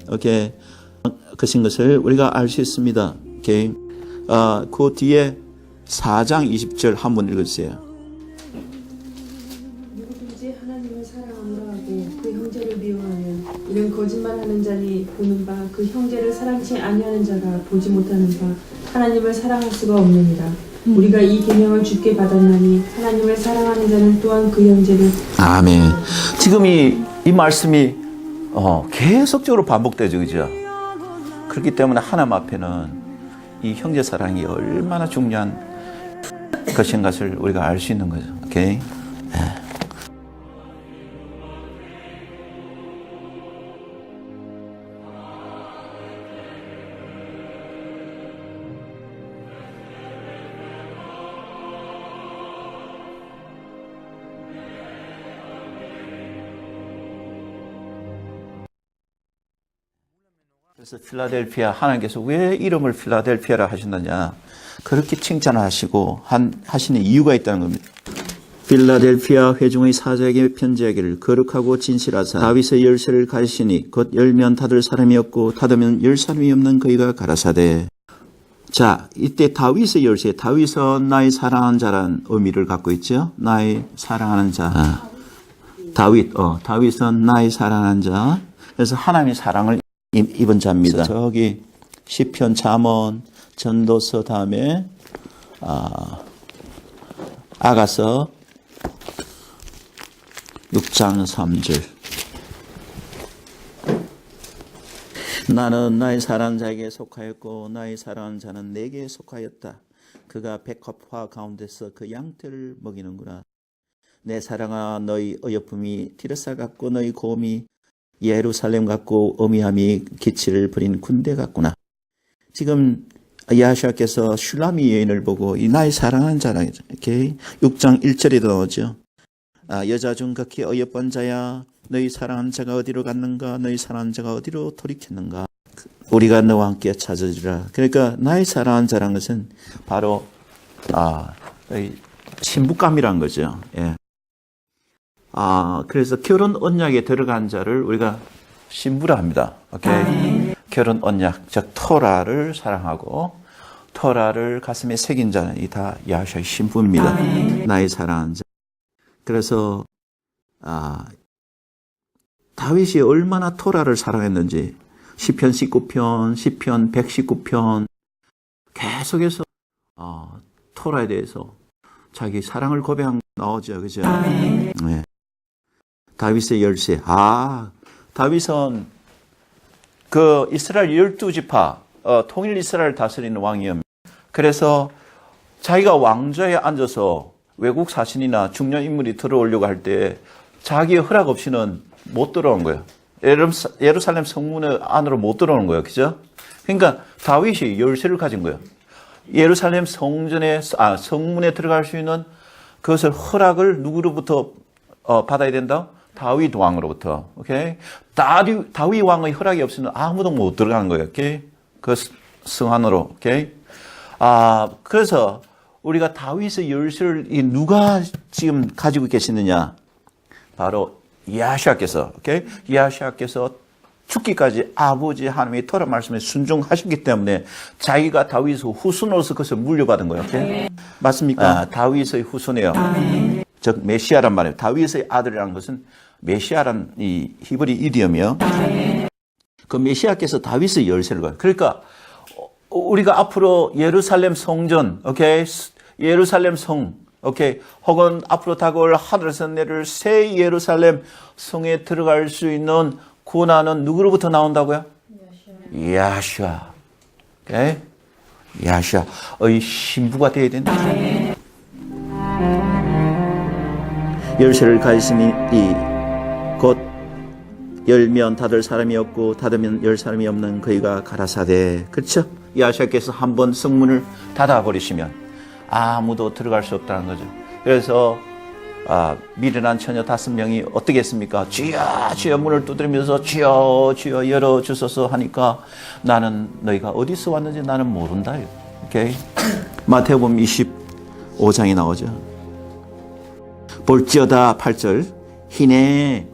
것인 것을 우리가 알 수 있습니다. 그 뒤에 4장 20절 한번 읽어주세요.
누구든지 하나님을 사랑함으로 하고 그 형제를 미워하면 이는 거짓말하는 자니 보는 바 그 형제를 사랑치 아니하는 자가 보지 못하는 바 하나님을 사랑할 수가 없느니라. 우리가 이 계명을 주께 받았나니 하나님을 사랑하는 자는 또한 그 형제를.
아멘. 지금 이 말씀이 계속적으로 반복되죠, 그죠? 그렇기 때문에 하나님 앞에는 이 형제 사랑이 얼마나 중요한 것인 것을 우리가 알 수 있는 거죠. 오케이? 그래서 필라델피아 하나님께서 왜 이름을 필라델피아라 하셨느냐 그렇게 칭찬하시고 하시는 이유가 있다는 겁니다. 필라델피아 회중의 사자에게 편지하기를 거룩하고 진실하사 다윗의 열쇠를 가지시니 곧 열면 닫을 사람이 없고 닫으면 열 사람이 없는 그이가 가라사대. 자, 이때 다윗의 열쇠, 다윗은 나의 사랑하는 자라는 의미를 갖고 있죠. 나의 사랑하는 자. 다윗은 나의 사랑하는 자. 그래서 하나님의 사랑을 입은 자입니다. 저기 시편, 잠언, 전도서 다음에 아가서 6장 3절. 나는 나의 사랑하는 자에게 속하였고 나의 사랑하는 자는 내게 속하였다. 그가 백합화 가운데서 그 양떼를 먹이는구나. 내 사랑아 너희 어여쁨이 디르사 같고 너희 고음이 예루살렘 같고 어미함이 기치를 부린 군대 같구나. 지금 야샤께서 슐라미 여인을 보고 이 나의 사랑하는 자라 이렇게 6장 1절에도 나오죠. 여자 중 극히 어여쁜 자야 너희 사랑하는 자가 어디로 갔는가 너희 사랑하는 자가 어디로 돌이켰는가 우리가 너와 함께 찾으리라. 그러니까 나의 사랑하는 자란 것은 바로 신부감이란 거죠. 예. 그래서 결혼 언약에 들어간 자를 우리가 신부라 합니다. 오케이. 결혼 언약, 즉 토라를 사랑하고 토라를 가슴에 새긴 자는 이 다 야샤의 신부입니다. 나의 사랑하는 자. 그래서 다윗이 얼마나 토라를 사랑했는지 시편 19편, 시편 119편 계속해서 토라에 대해서 자기 사랑을 고백한 나오죠, 그죠? 네. 다윗의 열쇠. 다윗은 그 이스라엘 12지파, 통일 이스라엘 다스리는 왕이었습니다. 그래서 자기가 왕좌에 앉아서 외국 사신이나 중요한 인물이 들어오려고 할 때 자기의 허락 없이는 못 들어온 거예요. 예루살렘 성문 안으로 못 들어오는 거예요. 그죠? 그러니까 다윗이 열쇠를 가진 거예요. 예루살렘 성문에 들어갈 수 있는 그것을 허락을 누구로부터 받아야 된다? 다윗 왕으로부터. 오케이? 다윗 왕의 허락이 없으면 아무도 못 들어가는 거예요. 오케이? 그 성 안으로. 오케이? 그래서 우리가 다윗의 열쇠를 누가 지금 가지고 계시느냐? 바로 야샤께서, 오케이? 야샤께서 죽기까지 아버지 하나님의 토라 말씀에 순종하셨기 때문에 자기가 다윗의 후손으로서 그것을 물려받은 거예요. 오케이? 맞습니까? 다윗의 후손이에요. 즉 메시아란 말이에요. 다윗의 아들이라는 것은 메시아란 이 히브리 이디엄이요. 그 메시아께서 다윗의 열쇠를 가요. 그러니까 우리가 앞으로 예루살렘 성전, 오케이, 예루살렘 성, 오케이, 혹은 앞으로 다가올 하늘에서 내릴 새 예루살렘 성에 들어갈 수 있는 구원하는 누구로부터 나온다고요? 야슈아. 오케이, 야슈아의 신부가 되어야 된다. 열쇠를 가지시니 곧 열면 닫을 사람이 없고 닫으면 열 사람이 없는 그이가 가라사대. 그렇죠? 야시아께서 한번 성문을 닫아버리시면 아무도 들어갈 수 없다는 거죠. 그래서 미련한 처녀 5명이 어떻게 했습니까? 주여 주여 문을 두드리면서 주여 주여 열어주소서 하니까 나는 너희가 어디서 왔는지 나는 모른다. 오케이? 마태복음 25장이 나오죠. 볼지어다 8절 희네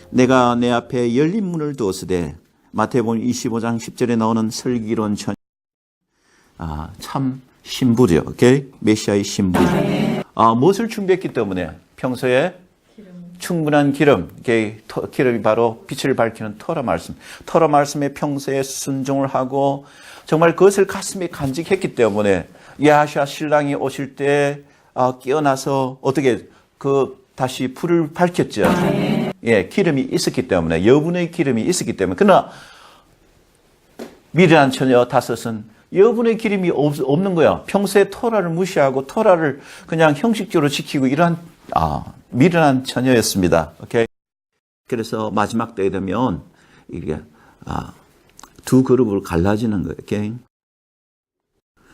내가 내 앞에 열린 문을 두었으되. 마태복음 25장 10절에 나오는 슬기로운 처녀. 참 신부죠. 오케이? 메시아의 신부. 무엇을 준비했기 때문에? 평소에 충분한 기름. 기름이 바로 빛을 밝히는 토라 말씀. 토라 말씀에 평소에 순종을 하고 정말 그것을 가슴에 간직했기 때문에 야시아 신랑이 오실 때 깨어나서 어떻게 다시 불을 밝혔죠. 예, 기름이 있었기 때문에, 여분의 기름이 있었기 때문에. 그러나 미련한 처녀 5은 여분의 기름이 없는 거야. 평소에 토라를 무시하고 토라를 그냥 형식적으로 지키고 이러한 미련한 처녀였습니다. 오케이. 그래서 마지막 때에 되면 이게 두 그룹으로 갈라지는 거예요. 오케이.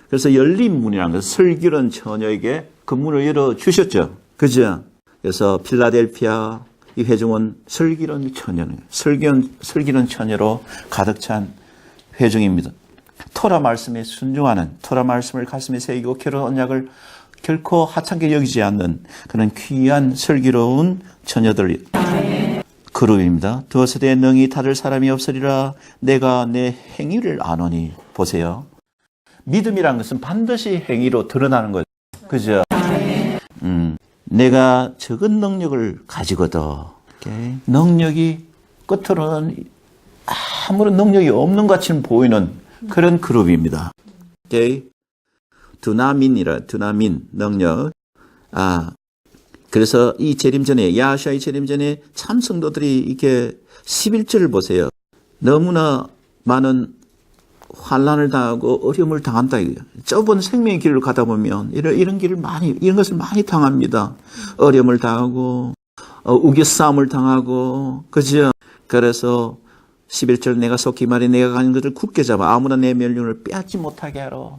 그래서 열린 문이라는 것은 슬기로운 처녀에게 그 문을 열어 주셨죠. 그죠? 그래서 필라델피아 이 회중은 슬기로운 처녀는 슬기로운 처녀로 가득 찬 회중입니다. 토라 말씀에 순종하는, 토라 말씀을 가슴에 새기고 결혼 언약을 결코 하찮게 여기지 않는 그런 귀한 슬기로운 처녀들 그룹입니다. 두어서대 능히 다를 사람이 없으리라. 내가 내 행위를 아노니. 보세요. 믿음이란 것은 반드시 행위로 드러나는 거죠. 그죠? 내가 적은 능력을 가지거든. 오케이? 능력이 끝으로는 아무런 능력이 없는 것 같이 보이는 그런 그룹입니다. 오케이? 두나민 능력. 그래서 이 재림전에, 야시아의 재림전에 참 성도들이 이렇게 11절을 보세요. 너무나 많은 환난을 당하고 어려움을 당한다 이거예요. 좁은 생명의 길을 가다 보면 이런 것을 많이 당합니다. 어려움을 당하고 우겨싸움을 당하고, 그죠? 그래서 11절 내가 속히 말해 내가 가는 것을 굳게 잡아 아무나 내 멸륜을 빼앗지 못하게 하라.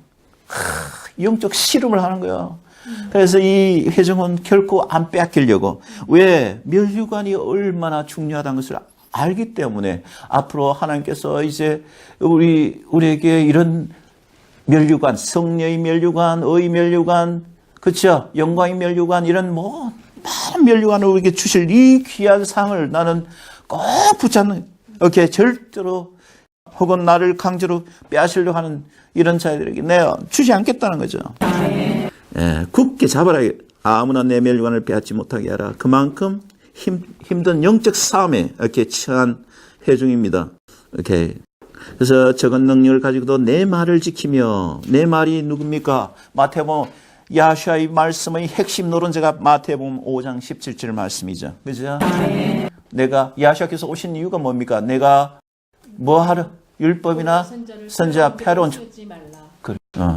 영적 씨름을 하는 거야. 그래서 이 회중은 결코 안 빼앗기려고. 왜? 멸류관이 얼마나 중요하다는 것을 알기 때문에 앞으로 하나님께서 이제 우리에게 이런 멸류관, 성녀의 멸류관, 의의 멸류관, 그렇죠? 영광의 멸류관, 이런 많은 멸류관을 우리에게 주실 이 귀한 상을 나는 꼭 붙잡는, 이렇게 절대로 혹은 나를 강제로 빼앗으려고 하는 이런 자들에게 내가 주지 않겠다는 거죠. 예, 굳게 잡아라. 아무나 내 멸류관을 빼앗지 못하게 하라. 그만큼 힘든 영적 싸움에 이렇게 처한 회중입니다. 이렇게. 그래서 적은 능력을 가지고도 내 말을 지키며, 내 말이 누굽니까? 마태복음 야시아의 말씀의 핵심 노론자가 마태복음 5장 17절 말씀이죠. 그죠? 내가 야시아께서 오신 이유가 뭡니까? 내가 뭐 하러? 율법이나 선지자 폐하러 온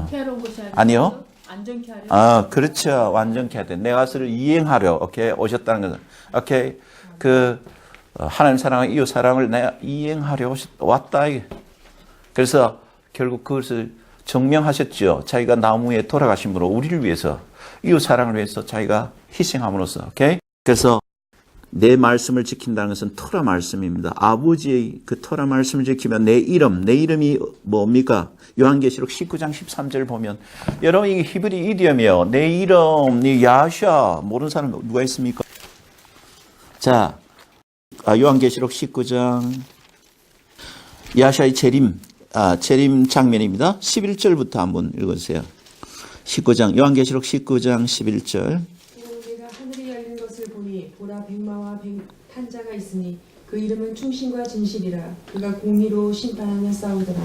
폐하러 것이
아니요.
안정케 하려.
그렇죠. 완전케 하되 내가 그를 이행하려 오케이 오셨다는 거죠. 오케이. 하나님 사랑과 이웃 사랑을 내가 이행하려 왔다. 그래서 결국 그것을 증명하셨죠. 자기가 나무에 돌아가심으로 우리를 위해서, 이웃 사랑을 위해서 자기가 희생함으로써. 오케이. 그래서 내 말씀을 지킨다는 것은 토라 말씀입니다. 아버지의 그 토라 말씀을 지키면 내 이름이 뭡니까? 요한계시록 19장 13절 보면, 여러분 이게 히브리 이디엄이에요. 내 이름, 네 야샤, 모르는 사람 누가 있습니까? 자, 요한계시록 19장 야샤의 재림 장면입니다. 11절부터 한번 읽어주세요. 19장, 요한계시록 19장 11절.
내가 하늘이 열린 것을 보니 보라 백마와 탄자가 있으니 그 이름은 충신과 진실이라. 그가 공의로 심판하며 싸우더라.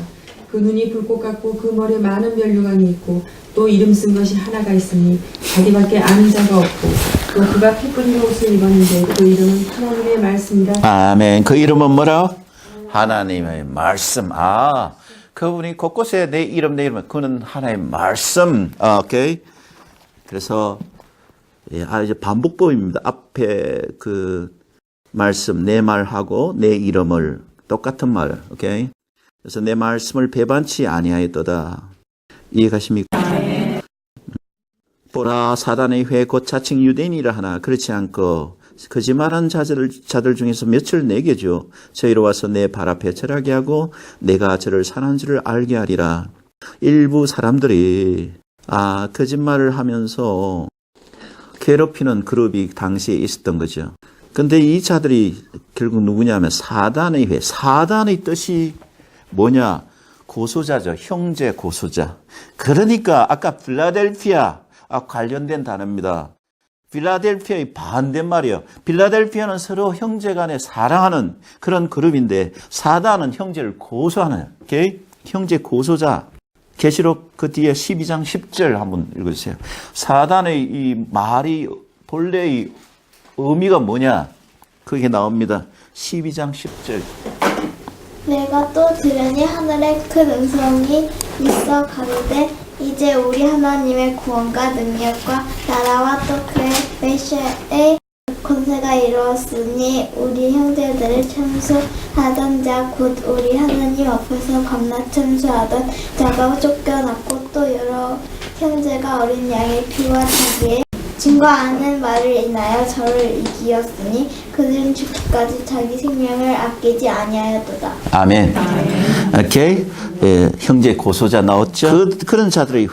그 눈이 불꽃 같고 그 머리에 많은 면류관이 있고 또 이름 쓴 것이 하나가 있으니 자기밖에 아는 자가 없고 또 그가 피 뿌린 옷을 입었는데 그 이름은 하나님의 말씀이라.
아멘. 그 이름은 뭐라? 하나님의 말씀. 그분이 곳곳에 내 이름, 그는 하나님의 말씀. 오케이. 그래서, 이제 반복법입니다. 앞에 그 말씀, 내 말하고 내 이름을 똑같은 말. 오케이. 그래서 내 말씀을 배반치 아니하였도다. 이해가십니까? 보라, 사단의 회 곧 자칭 유대인이라 하나 그렇지 않고 거짓말하는 자들 중에서 몇을 내게 줘 저희로 와서 내 발 앞에 절하게 하고 내가 저를 사랑하는 줄을 알게 하리라. 일부 사람들이 거짓말을 하면서 괴롭히는 그룹이 당시에 있었던 거죠. 근데 이 자들이 결국 누구냐면 사단의 회. 사단의 뜻이 뭐냐? 고소자죠. 형제 고소자. 그러니까 아까 필라델피아 관련된 단어입니다. 필라델피아의 반대말이에요. 필라델피아는 서로 형제 간에 사랑하는 그런 그룹인데 사단은 형제를 고소하는, 오케이? 형제 고소자. 계시록 그 뒤에 12장 10절 한번 읽어주세요. 사단의 이 말이 본래의 의미가 뭐냐? 그게 나옵니다. 12장 10절.
내가 또 들으니 하늘에 큰 음성이 있어 가로되 이제 우리 하나님의 구원과 능력과 나라와 또 그의 메시아의 권세가 이루었으니 우리 형제들을 참수하던 자 곧 우리 하나님 앞에서 겁나 참수하던 자가 쫓겨났고 또 여러 형제가 어린 양의 피와 자기의 증거하는 말을 인하여 저를 이기었으니 그들은 죽기까지 자기 생명을 아끼지 아니하였도다.
아멘. 오케이. 형제 고소자 나왔죠. 그런 자들의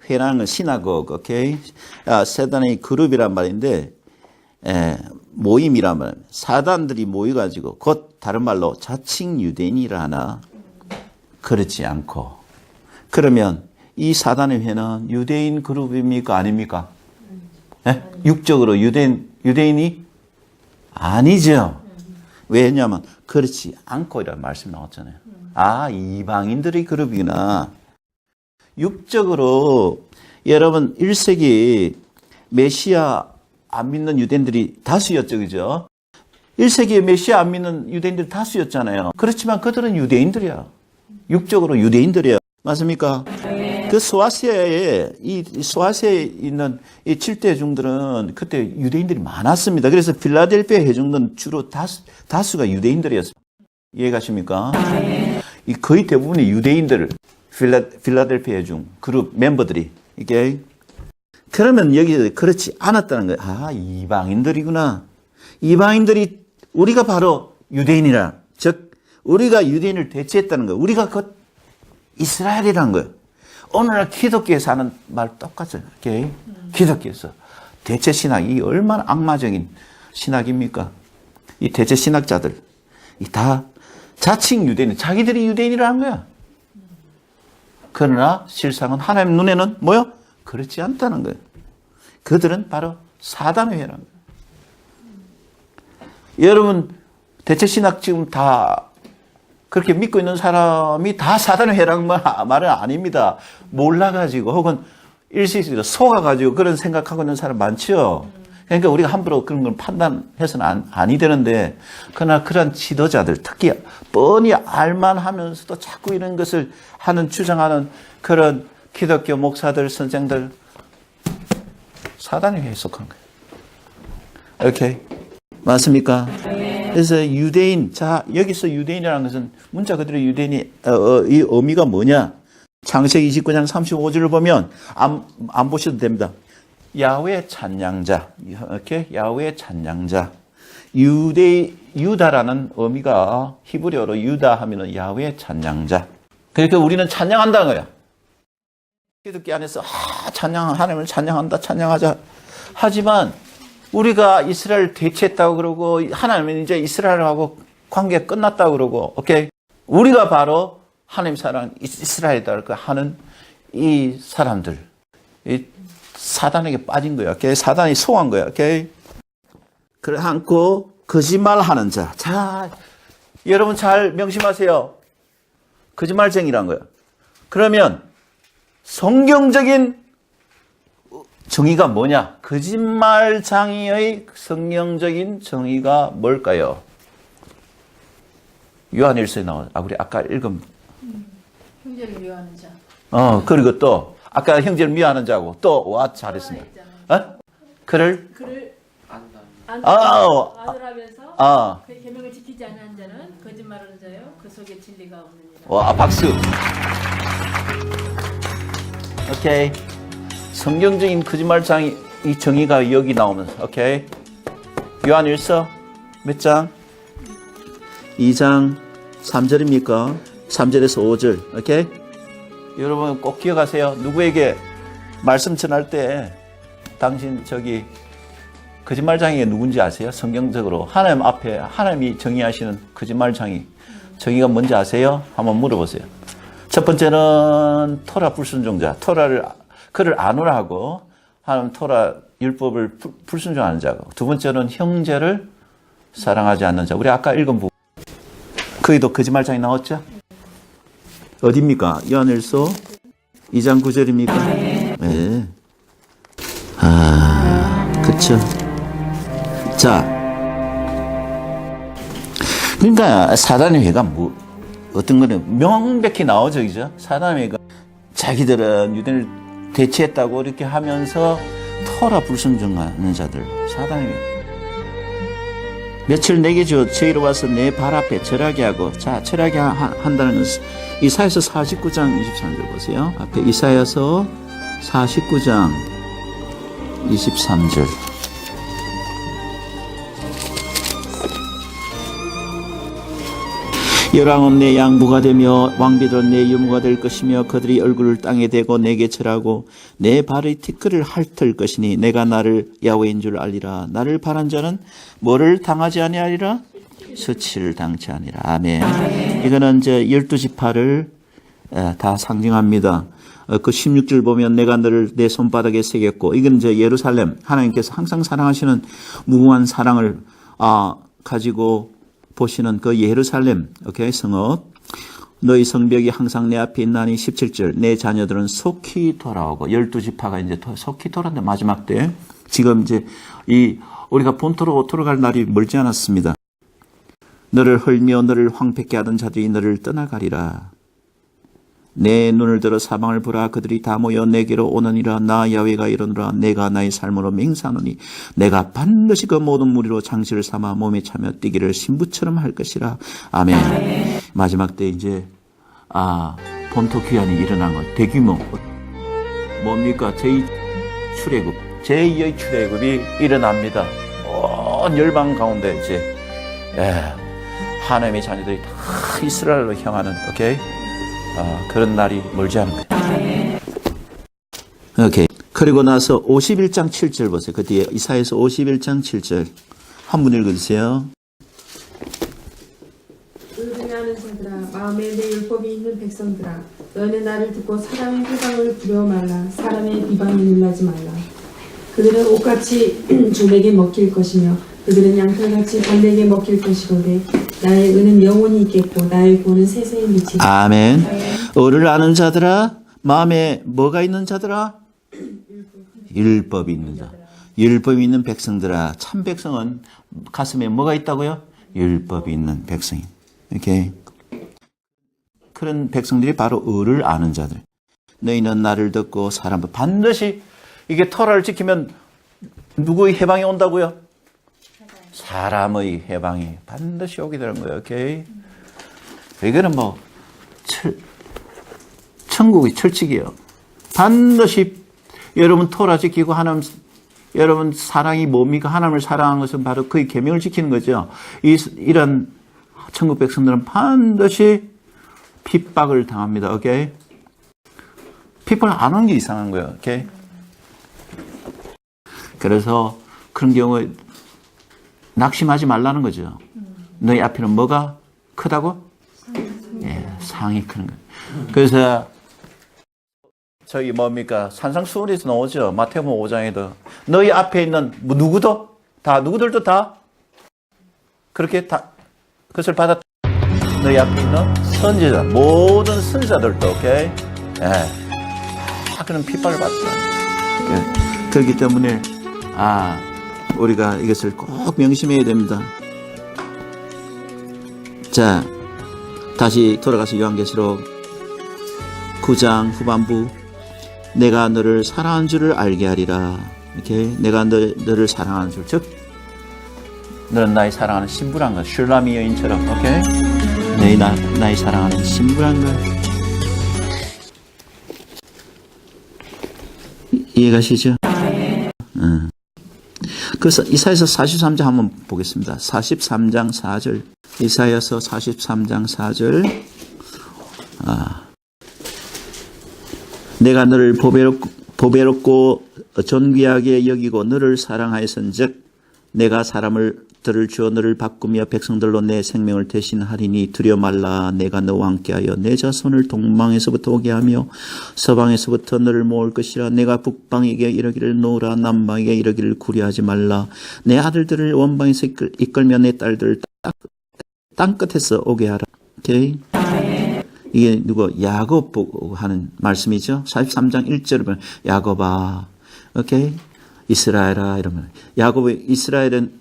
회라는 건 시나고그, 오케이. 사단의 그룹이란 말인데 모임이란 말입니다. 사단들이 모여가지고 곧 다른 말로 자칭 유대인이라 하나 그렇지 않고 그러면 이 사단의 회는 유대인 그룹입니까 아닙니까? 육적으로 유대인이 아니죠. 왜냐하면 그렇지 않고 이라는 말씀 나왔잖아요. 이방인들의 그룹이구나. 육적으로 여러분 1세기 메시아 안 믿는 유대인들이 다수였죠. 그죠? 1세기에 메시아 안 믿는 유대인들이 다수였잖아요. 그렇지만 그들은 유대인들이야. 육적으로 유대인들이야. 맞습니까? 그 소아시아에 있는 이 7대 해중들은 그때 유대인들이 많았습니다. 그래서 필라델피아 해중들은 주로 다수가 유대인들이었습니다. 이해가십니까? 거의 대부분의 유대인들, 필라델피아 해중 그룹 멤버들이 이게 그러면 여기 그렇지 않았다는 거예요. 이방인들이구나. 이방인들이 우리가 바로 유대인이라. 즉 우리가 유대인을 대체했다는 거예요. 우리가 곧 이스라엘이라는 거예요. 오늘날 기독교에서 하는 말 똑같아요. 오케이? 기독교에서 대체 신학이 얼마나 악마적인 신학입니까? 이 대체 신학자들 다 자칭 유대인, 자기들이 유대인이라 한 거야. 그러나 실상은 하나님 눈에는 뭐요? 그렇지 않다는 거예요. 그들은 바로 사단의 회라는 거예요. 여러분 대체 신학 지금 다 그렇게 믿고 있는 사람이 다 사단의 회라는 말은 아닙니다. 몰라가지고 혹은 일시적으로 속아가지고 그런 생각하고 있는 사람 많죠. 그러니까 우리가 함부로 그런 걸 판단해서는 아니 되는데 그러나 그런 지도자들 특히 뻔히 알만하면서도 자꾸 이런 것을 주장하는 그런 기독교 목사들, 선생들 사단의 회에 속한 거예요. 오케이. 맞습니까? 그래서 유대인, 여기서 유대인이라는 것은 문자 그대로 유대인이, 이 의미가 뭐냐? 창세기 29장 35절을 보면, 안 보셔도 됩니다. 야훼 찬양자, 이렇게 야훼 찬양자. 유다라는 의미가 히브리어로 유다 하면은 야훼 찬양자. 그러니까 우리는 찬양한다는 거야. 기독교 안에서, 하나님을 찬양한다, 찬양하자. 하지만, 우리가 이스라엘 대체했다고 그러고 하나님은 이제 이스라엘하고 관계 끝났다고 그러고 오케이 우리가 바로 하나님 사랑 이스라엘이다 하는 이 사람들, 이 사단에게 빠진 거야. 오케이? 사단이 속한 거야. 오케이? 그래 않고 거짓말하는 자. 자, 여러분 잘 명심하세요. 거짓말쟁이란 거야. 그러면 성경적인 정의가 뭐냐? 거짓말장이의 성경적인 정의가 뭘까요? 요한일서에 나온, 우리 아까 읽은.
형제를 미워하는 자.
그리고 또, 아까 형제를 미워하는 자고, 또, 잘했습니다. 그를 아들하면서
그의 계명을 지키지 않는 자는 거짓말하는 자요. 그 속에 진리가 없느니라.
와, 박수. 오케이. 성경적인 거짓말장이 이 정의가 여기 나오면서, 오케이. 요한일서 몇 장? 2장 3절입니까? 3절에서 5절. 오케이? 여러분 꼭 기억하세요. 누구에게 말씀 전할 때 당신 거짓말장이가 누군지 아세요? 성경적으로 하나님 앞에 하나님이 정의하시는 거짓말장이 정의가 뭔지 아세요? 한번 물어보세요. 첫 번째는 토라 불순종자, 그를 안오라 하고 하나님 토라 율법을 불순종하는 자고, 두 번째는 형제를 사랑하지 않는 자. 우리 아까 읽은 부분 거기도 거짓말장이 나왔죠? 어디입니까? 요한일서 2장 9절입니까? 네. 그쵸. 자, 그러니까 사단의 회가 어떤 거는 명백히 나오죠, 그죠? 사단의 회가 자기들은 유대인을 대치했다고 이렇게 하면서 토라 불순종하는 자들, 사단의 회. 며칠 내게 주어 저희로 와서 내 발 앞에 절하게 하고, 자, 절하게 한다는 것은 이사야서 49장 23절 보세요. 앞에 이사야서 49장 23절. 열왕은 내 양부가 되며 왕비들은 내 유무가 될 것이며 그들이 얼굴을 땅에 대고 내게 절하고 내 발의 티끌을 핥을 것이니 내가 나를 야훼인 줄 알리라. 나를 바란 자는 뭐를 당하지 아니하리라? 수치를 당치 아니라. 아멘. 이거는 이제 12지파를 다 상징합니다. 그 16절 보면 내가 너를 내 손바닥에 새겼고, 이건 이제 예루살렘, 하나님께서 항상 사랑하시는 무궁한 사랑을 가지고 보시는 그 예루살렘, 오케이, 성읍. 너희 성벽이 항상 내 앞에 있나니 17절. 내 자녀들은 속히 돌아오고, 12지파가 이제 속히 돌아오는데 마지막 때, 지금 이제 우리가 본토로 돌아갈 날이 멀지 않았습니다. 너를 헐며 너를 황폐케 하던 자들이 너를 떠나가리라. 내 눈을 들어 사방을 보라. 그들이 다 모여 내게로 오느니라. 나 야훼가 이르노라. 내가 나의 삶으로 맹세하노니 내가 반드시 그 모든 무리로 장시를 삼아 몸에 차며 뛰기를 신부처럼 할 것이라. 아멘. 마지막 때 이제 본토 귀환이 일어난 것, 대규모 뭡니까? 제2의 출애굽이 일어납니다. 온 열방 가운데 이제 하나님의 자녀들이 다 이스라엘로 향하는, 오케이? 그런 날이 멀지 않은 거예요. 오케이. 그리고 나서 51장 7절 보세요. 그 뒤에 이사야서 51장 7절. 한 분 읽어주세요.
의인하는 자들아, 마음에 내 율법이 있는 백성들아, 너는 나를 듣고 사람의 회방을 두려워 말라. 사람의 비방에 놀라지 말라. 그들은 옷같이 주에게 먹힐 것이며 그들은 양털같이 반대에게 먹힐 것이거든. 나의 의는 영원히 있겠고 나의 구원은 세세히 미치리라.
아멘. 의를 아는 자들아, 마음에 뭐가 있는 자들아? 율법이 있는 자. 율법이 있는 백성들아. 참 백성은 가슴에 뭐가 있다고요? 율법이 있는 백성이. 이렇게 그런 백성들이 바로 의를 아는 자들. 너희는 나를 듣고 사람을 반드시 이게 토라를 지키면 누구의 해방이 온다고요? 사람의 해방이 반드시 오게 되는 거예요. 오케이? 이거는 뭐 천국의 철칙이에요. 반드시 여러분 토라 지키고 하나님, 여러분 사랑이 뭡니까? 하나님을 사랑하는 것은 바로 그의 계명을 지키는 거죠. 이런 천국 백성들은 반드시 핍박을 당합니다. 오케이? 핍박을 안 하는 게 이상한 거예요. 오케이? 그래서 그런 경우에 낙심하지 말라는 거죠. 너희 앞에는 뭐가 크다고? 상이 크는 거예요. 그래서 저기 뭡니까? 산상수훈에서 나오죠. 마태복음 5장에도 너희 앞에 있는 뭐 누구도 다 누구들도 다 그렇게 다 그것을 받았다. 너희 앞에 있는 선지자 모든 선지자들도 오케이. 다 그런 핍박을 받다. 그렇기 때문에 우리가 이것을 꼭 명심해야 됩니다. 자, 다시 돌아가서 요한계시록 9장 후반부 내가 너를 사랑하는 줄을 알게 하리라. 이렇게 내가 너를 사랑하는 줄, 즉 너는 나의 사랑하는 신부란 것, 슐라미 여인처럼, 오케이? 나의 사랑하는 신부란 것. 이해가시죠? 그래서 이사야서 43장 한번 보겠습니다. 43장 4절. 이사야서 43장 4절. 내가 너를 보배롭고 존귀하게 여기고 너를 사랑하였은즉 내가 사람들을 주어 너를 바꾸며 백성들로 내 생명을 대신하리니 두려워 말라. 내가 너와 함께하여 내 자손을 동방에서부터 오게 하며 서방에서부터 너를 모을 것이라. 내가 북방에게 이르기를 놓으라 남방에게 이르기를 구려하지 말라. 내 아들들을 원방에서 이끌며 내 딸들을 땅끝에서 오게 하라. 오케이? 이게 누구? 야곱 보고 하는 말씀이죠. 43장 1절을 보면 야곱아, 오케이? 이스라엘아 이러면 야곱의 이스라엘은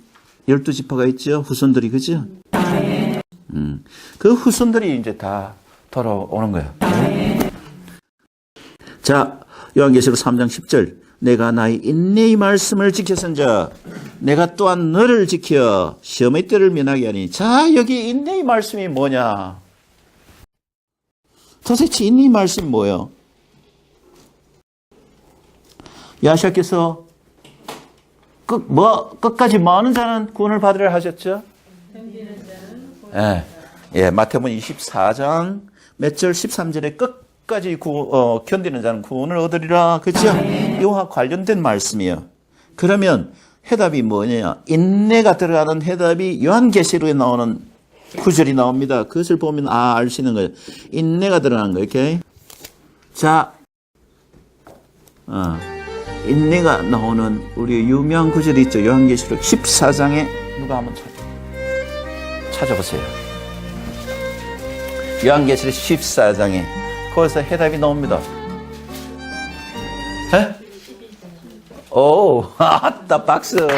12지파가 있죠. 후손들이 그죠? 그 후손들이 이제 다 돌아오는 거예요. 자, 요한계시록 3장 10절. 내가 나의 인내의 말씀을 지켰은즉 내가 또한 너를 지켜 시험의 때를 면하게 하니. 자, 여기 인내의 말씀이 뭐냐? 도대체 인내의 말씀이 뭐예요? 야시아께서 끝까지 많은 자는 구원을 받으려 하셨죠? 마태복음 24장 몇 절 13절에 끝까지 견디는 자는 구원을 얻으리라. 그렇죠? 이와 관련된 말씀이에요. 그러면 해답이 뭐냐? 인내가 들어가는 해답이 요한계시록에 나오는 구절이 나옵니다. 그것을 보면 알 수 있는 거예요. 인내가 들어가는 거예요. 오케이? 자, 인내가 나오는 우리 유명한 구절이 있죠. 요한계시록 14장에 누가 한번 찾아보세요. 요한계시록 14장에 거기서 해답이 나옵니다. 오, 아따 박수.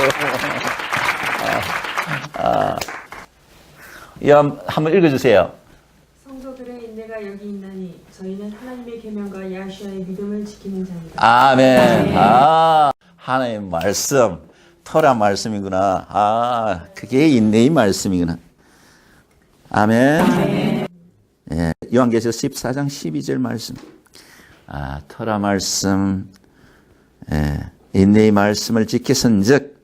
한번 읽어주세요.
성도들의 인내가 여기 있나니 저희는 하나님의 계명과 야시아의 믿음을 지키는 자입니다.
아멘. 하나님의 말씀, 토라 말씀이구나. 그게 인내의 말씀이구나. 아멘. 예, 요한계시록 14장 12절 말씀. 토라 말씀, 인내의 말씀을 지켰은즉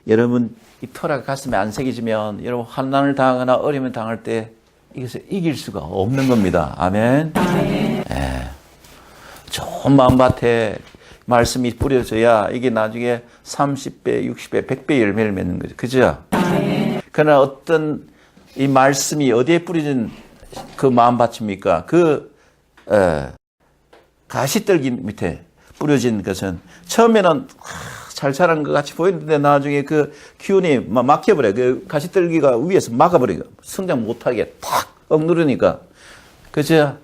여러분 이 토라가 가슴에 안 새겨지면 여러분 환난을 당하거나 어려움을 당할 때 이것을 이길 수가 없는 겁니다. 아멘. 좋은 마음밭에 말씀이 뿌려져야 이게 나중에 30배, 60배, 100배 열매를 맺는 거죠. 그죠? 그러나 어떤 이 말씀이 어디에 뿌려진 그 마음밭입니까? 가시떨기 밑에 뿌려진 것은 처음에는 잘 자란 것 같이 보이는데 나중에 그 기운이 막혀버려요. 그 가시떨기가 위에서 막아버려요. 성장 못하게 탁 억누르니까. 그죠?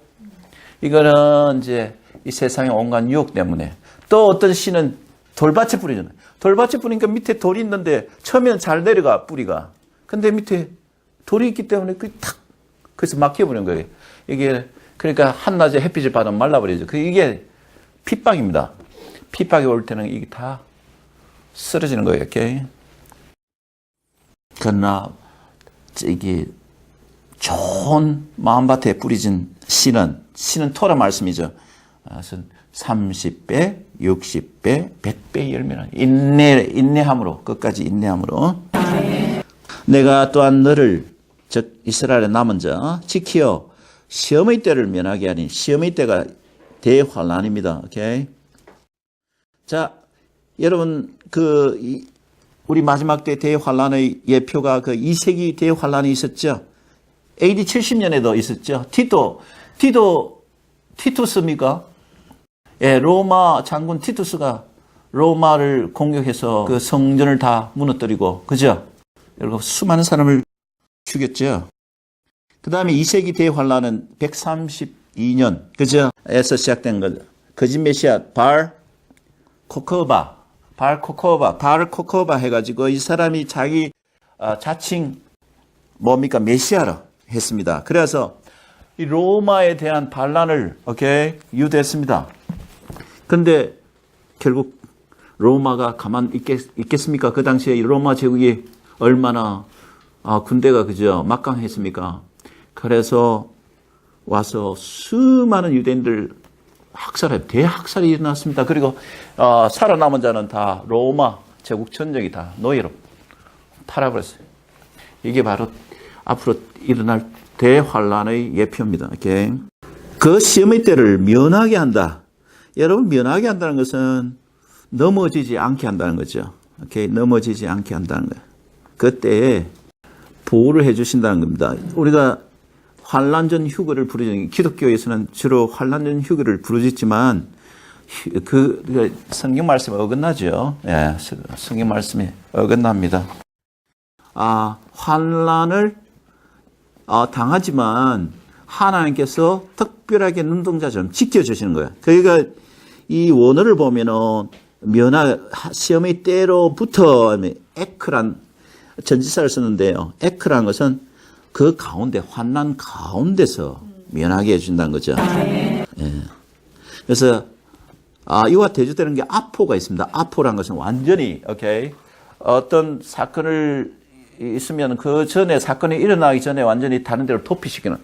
이거는 이제 이 세상의 온갖 유혹 때문에. 또 어떤 씨는 돌밭에 뿌리잖아요. 돌밭에 뿌리니까 밑에 돌이 있는데 처음에는 잘 내려가, 뿌리가. 근데 밑에 돌이 있기 때문에 그래서 막혀버린 거예요. 이게, 그러니까 한낮에 햇빛을 받으면 말라버리죠. 이게 핍박입니다. 핍박이 올 때는 이게 다 쓰러지는 거예요. 오케이? 그러나 이게 좋은 마음밭에 뿌려진 씨는 토라 말씀이죠. 30배, 60배, 100배 열매는 인내함으로 끝까지 인내함으로. 내가 또한 너를 즉 이스라엘의 남은 자 지키어 시험의 때를 면하게 하니. 시험의 때가 대환란입니다. 오케이? 자, 여러분 우리 마지막 때 대환란의 예표가 그 2세기 대환란이 있었죠. AD 70년에도 있었죠. 티투스입니까? 예, 로마 장군 티투스가 로마를 공격해서 그 성전을 다 무너뜨리고, 그죠? 그리고 수많은 사람을 죽였죠. 그 다음에 2세기 대환란은 132년, 그죠? 에서 시작된 거죠. 거짓 메시아 발 코코바 해가지고 이 사람이 자기 자칭 뭡니까? 메시아라 했습니다. 그래서 이 로마에 대한 반란을 유도했습니다. 근데 결국 로마가 가만 있겠습니까? 그 당시에 이 로마 제국이 얼마나 군대가 그죠? 막강했습니까? 그래서 와서 수많은 유대인들 대학살이 일어났습니다. 그리고 살아남은 자는 다 로마 제국 전역이 다 노예로 팔아버렸어요. 이게 바로 앞으로 일어날 대환란의 예표입니다. 그 시험의 때를 면하게 한다. 여러분, 면하게 한다는 것은 넘어지지 않게 한다는 거죠. 넘어지지 않게 한다는 거예요. 그때에 보호를 해주신다는 겁니다. 우리가 환란 전 휴거를 부르죠. 기독교에서는 주로 환란 전 휴거를 부르지만 그 성경 말씀에 어긋나죠. 예, 성경 말씀에 어긋납니다. 환란을 당하지만 하나님께서 특별하게 눈동자처럼 지켜주시는 거예요. 그러니까 이 원어를 보면은 시험의 때로부터 에크란 전지사를 쓰는데요. 에크란 것은 그 가운데, 환난 가운데서 면하게 해준다는 거죠. 예. 그래서 이와 대조되는 게 아포가 있습니다. 아포란 것은 완전히 어떤 사건을 있으면 그 전에 사건이 일어나기 전에 완전히 다른 데로 도피시키는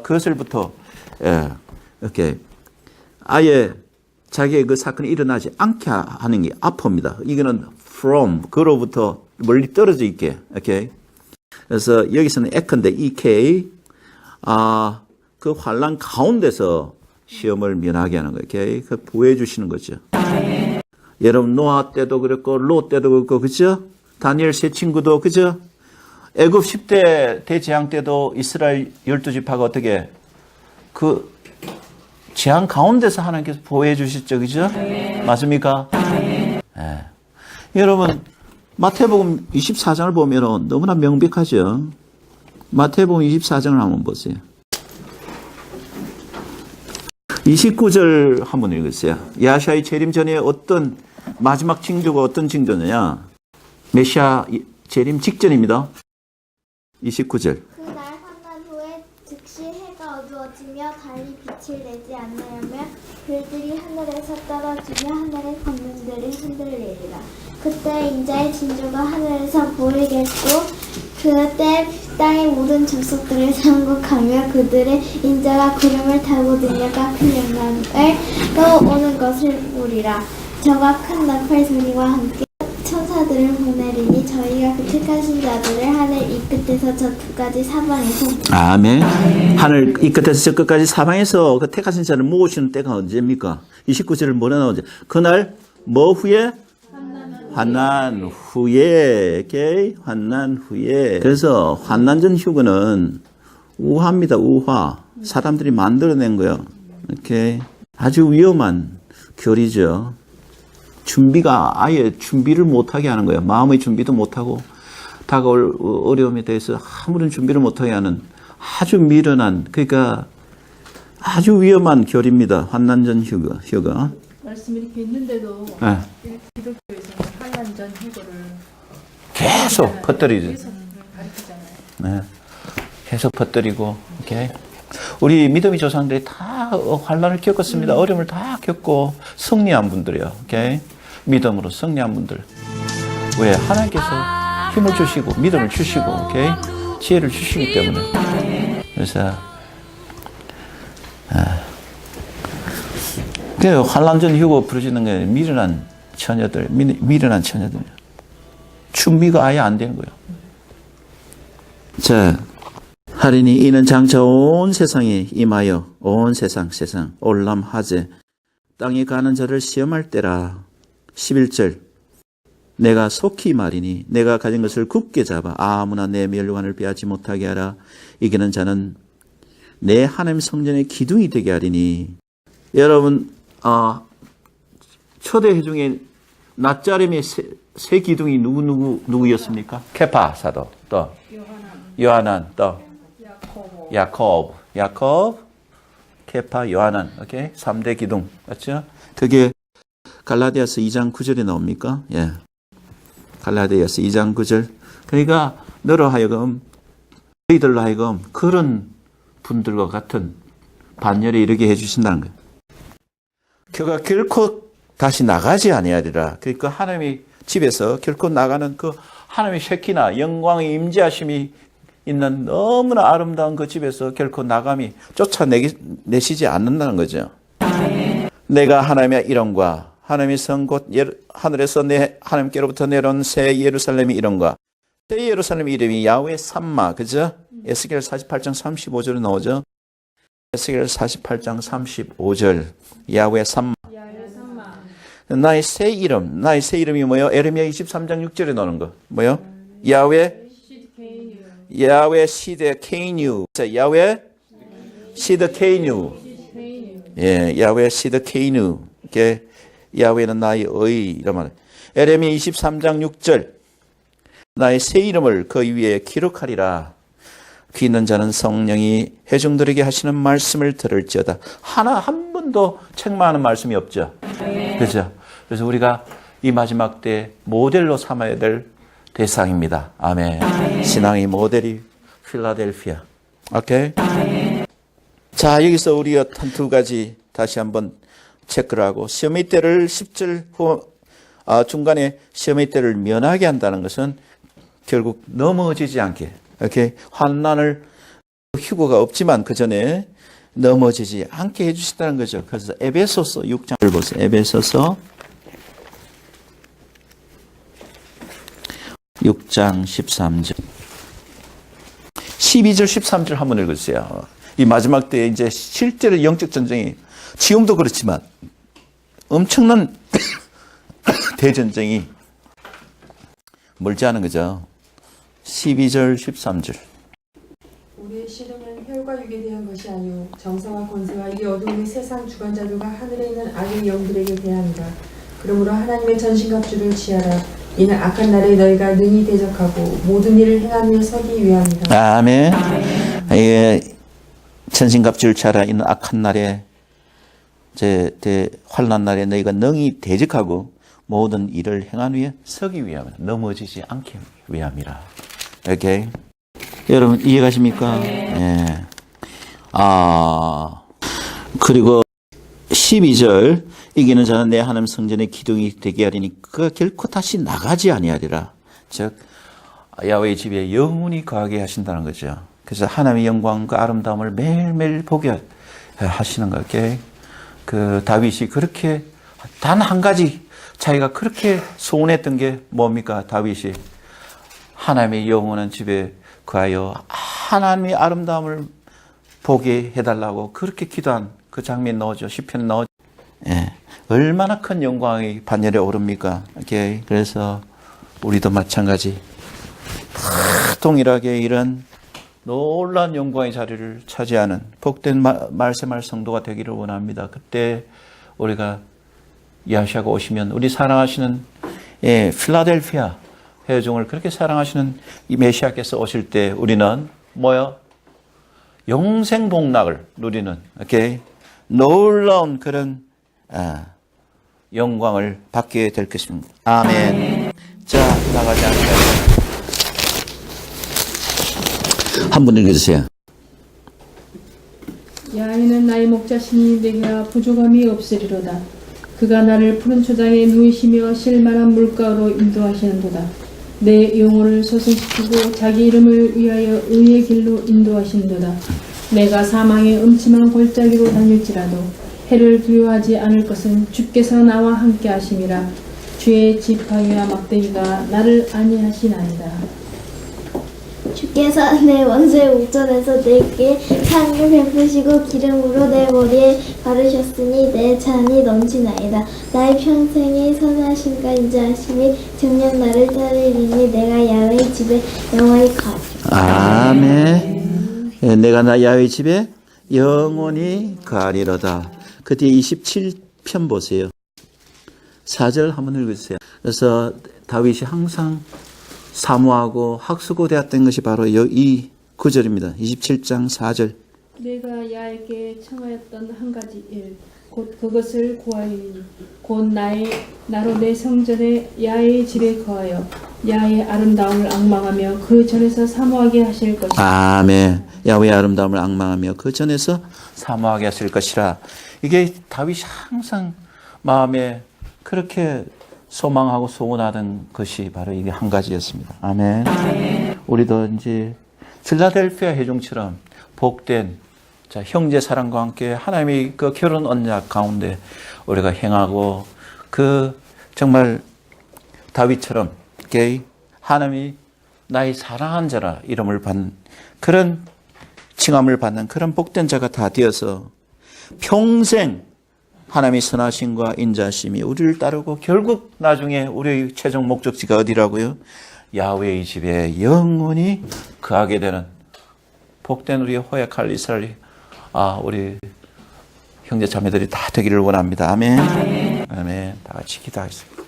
그것을부터 아예 자기의 그 사건이 일어나지 않게 하는 게 아포입니다. 이거는 from 그로부터 멀리 떨어져 있게 그래서 여기서는 에크인데 EK 그 환란 가운데서 시험을 면하게 하는 거예요. 그 보호해 주시는 거죠. 여러분 노아 때도 그랬고 롯 때도 그렇고 그죠? 다니엘 세 친구도 그죠? 애굽 10대 대재앙 때도 이스라엘 12지파가 어떻게 그 재앙 가운데서 하나님께서 보호해 주셨죠. 그죠? 맞습니까? 여러분 마태복음 24장을 보면 너무나 명백하죠. 마태복음 24장을 한번 보세요. 29절 한번 읽으세요. 야시아의 재림 전에 어떤 마지막 징조가 어떤 징조냐? 메시아 재림 직전입니다. 29절.
그날 환난 후에 즉시 해가 어두워지며 달이 빛을 내지 않으려면 별들이 하늘에서 떨어지며 하늘의 권능들이 흔들리리라. 그때 인자의 진주가 하늘에서 보이겠고 그때 땅의 모든 족속들을 상국하며 그들의 인자가 구름을 타고 능력과 큰 영광을 또 오는 것을 보리라. 저가 큰 나팔 소리와 함께 천사들을 보내리니 저희가 그 택하신 자들을 하늘 이 끝에서 저 끝까지 사방에서
아멘. 하늘 이 끝에서 저 끝까지 사방에서 그 택하신 자를 모으시는 때가 언제입니까? 29절을 뭐라 나오죠? 그날 뭐 후에? 환난 후에, 환난 후에. 그래서 환난 전 휴거는 우화입니다. 우화. 사람들이 만들어낸 거예요. 아주 위험한 결이죠. 아예 준비를 못하게 하는 거예요. 마음의 준비도 못하고 다가올 어려움에 대해서 아무런 준비를 못하게 하는 아주 미련한, 그러니까 아주 위험한 결입니다. 환난 전 휴거.
말씀이 이렇게 있는데도 기독교에서는 환난 전 휴거를
계속 퍼뜨리죠.
계속 가르치잖아요.
네. 계속 퍼뜨리고, 우리 믿음의 조상들이 다 환난을 겪었습니다. 어려움을 다 겪고 승리한 분들이에요. 믿음으로 승리한 분들. 왜? 하나님께서 힘을 주시고 믿음을 주시고 지혜를 주시기 때문에. 그래서 환난 전 휴거 부르시는 게 미련한 처녀들. 준비가 아예 안 되는 거예요. 자, 하리니 이는 장차 온 세상에 임하여 온 세상 올람하제 땅에 가는 자를 시험할 때라. 11절 내가 속히 말이니 내가 가진 것을 굳게 잡아 아무나 내 멸관을 빼앗지 못하게 하라. 이기는 자는 내 하나님 성전의 기둥이 되게 하리니. 여러분 초대회 중에 낫자림의 세 기둥이 누구였습니까? 케파 사도, 또 요하난, 또 야콥, 케파, 요하난. 오케이? 3대 기둥. 맞죠? 그게 갈라디아서 2장 9절에 나옵니까? 예. 갈라디아서 2장 9절. 그러니까 너로 하여금 너희들로 하여금 그런 분들과 같은 반열에 이르게 해 주신다는 거예요. 그가 결코 다시 나가지 아니하리라. 그러니까 하나님의 집에서 결코 나가는 그 하나님의 쉐키나 영광의 임재하심이 있는 너무나 아름다운 그 집에서 결코 나감이 쫓아내시지 않는다는 거죠. 내가 하나님의 이름과 하나님의 성 곧 하늘에서 내 하나님께로부터 내려온 새 예루살렘의 이름과 새 예루살렘의 이름이 야훼 삼마. 그죠? 에스겔 48장 35절에 나오죠. 에스겔 48장 35절 야훼 삼마. 나의 새 이름이 뭐예요? 에레미야 23장 6절에 나오는 거 뭐예요? 야훼 시드 케이뉴. 야훼 시드 케이뉴. 예, 야훼 시드 케이뉴. 이게 야훼는 나의 의 이런 말. 에레미야 23장 6절. 나의 새 이름을 그 위에 기록하리라. 귀 있는 자는 성령이 회중들에게 하시는 말씀을 들을지어다. 한 번도 책망하는 말씀이 없죠. 그렇죠? 그래서 우리가 이 마지막 때 모델로 삼아야 될 대상입니다. 아멘. 신앙의 모델이 필라델피아. 오케이? 자, 여기서 우리가 한 두 가지 다시 한번 체크를 하고, 시험의 때를 10절 중간에 시험의 때를 면하게 한다는 것은 결국 넘어지지 않게, 오케이? 환난을 휴거가 없지만 그 전에 넘어지지 않게 해주신다는 거죠. 그래서 에베소서 6장을 보세요. 에베소서 6장 13절. 12절, 13절 한번 읽으세요. 이 마지막 때에 이제 실제로 영적 전쟁이 지금도 그렇지만 엄청난 대전쟁이 멀지 않은 거죠. 12절, 13절.
우리의 씨름은 혈과 육에 대한 것이 아니요 정사와 권세와 이 어두움의 세상 주관자들과 하늘에 있는 악의 영들에게 대함이라. 그러므로 하나님의 전신갑주를 취하라. 이는 악한 날에 너희가 능히 대적하고 모든 일을 행하며 서기 위함이라.
아멘. 예, 전신갑주를 취하라. 이는 악한 날에 환난 날에 너희가 능히 대적하고 모든 일을 행한 위해 서기 위함이라. 넘어지지 않게 위함이라. 오케이. 여러분 이해가십니까? 예. 그리고 12절. 이기는 자는 내 하나님 성전의 기둥이 되게 하리니 그가 결코 다시 나가지 아니하리라. 즉 야훼의 집에 영원히 거하게 하신다는 거죠. 그래서 하나님의 영광과 아름다움을 매일매일 보게 하시는 거. 오케이? 그 다윗이 그렇게 단 한 가지 자기가 그렇게 소원했던 게 뭡니까? 다윗이 하나님의 영원한 집에 거하여 하나님의 아름다움을 보게 해달라고 그렇게 기도한 그 장면 나오죠. 시편 나오죠. 예, 얼마나 큰 영광이 반열에 오릅니까? 오케이. 그래서 우리도 마찬가지 동일하게 이런 놀라운 영광의 자리를 차지하는 복된 말세말 성도가 되기를 원합니다. 그때 우리가 야시아가 오시면 우리 사랑하시는 필라델피아 회중을 그렇게 사랑하시는 이 메시아께서 오실 때 우리는 뭐요? 영생 복락을 누리는 오케이? 놀라운 그런 영광을 받게 될 것입니다. 아멘. 자, 나가지 않게 한 분 읽어주세요.
야훼는 나의 목자시니 내가 부족함이 없으리로다. 그가 나를 푸른 초장에 누이시며 쉴만한 물가로 인도하시는도다. 내 영혼을 소생시키고 자기 이름을 위하여 의의 길로 인도하시는도다. 내가 사망의 음침한 골짜기로 다닐지라도 해를 두려워하지 않을 것은 주께서 나와 함께 하심이라. 주의 지팡이와 막대기가 나를 안위하시나이다.
주께서 내 원수의 우전에서 내게 상을 베푸시고 기름으로 내 머리에 바르셨으니 내 잔이 넘치나이다. 나의 평생의 선하심과 인자하심이 정녕 나를 따르리니 내가 야훼의 집에 영원히 가리라.
아멘. 예, 내가 나 야훼 집에 영원히 가리로다. 그 뒤에 27편 보세요. 4절 한번 읽으세요. 그래서 다윗이 항상 사모하고 학수고대했던 것이 바로 이 구절입니다. 27장 4절.
내가 야에게 청하였던 한 가지 일, 곧 그것을 구하리니 곧 나로 내 성전에 야의 집에 거하여 야의 아름다움을 앙망하며 그 전에서 사모하게 하실 것이다.
아멘. 야훼의 아름다움을 앙망하며 그 전에서 사모하게 하실 것이라. 이게 다윗이 항상 마음에 그렇게 소망하고 소원하던 것이 바로 이게 한 가지였습니다. 아멘. 우리도 이제 필라델피아 회중처럼 복된 형제 사랑과 함께 하나님의 그 결혼 언약 가운데 우리가 행하고 그 정말 다윗처럼 하나님이 나의 사랑한 자라 이름을 받는 그런 칭함을 받는 그런 복된 자가 다 되어서 평생 하나님의 선하심과 인자심이 우리를 따르고 결국 나중에 우리의 최종 목적지가 어디라고요? 야훼의 집에 영원히 거하게 되는 복된 우리의 호약할 이스라엘이 우리 형제 자매들이 다 되기를 원합니다. 아멘. 아멘. 다 같이 기도하겠습니다.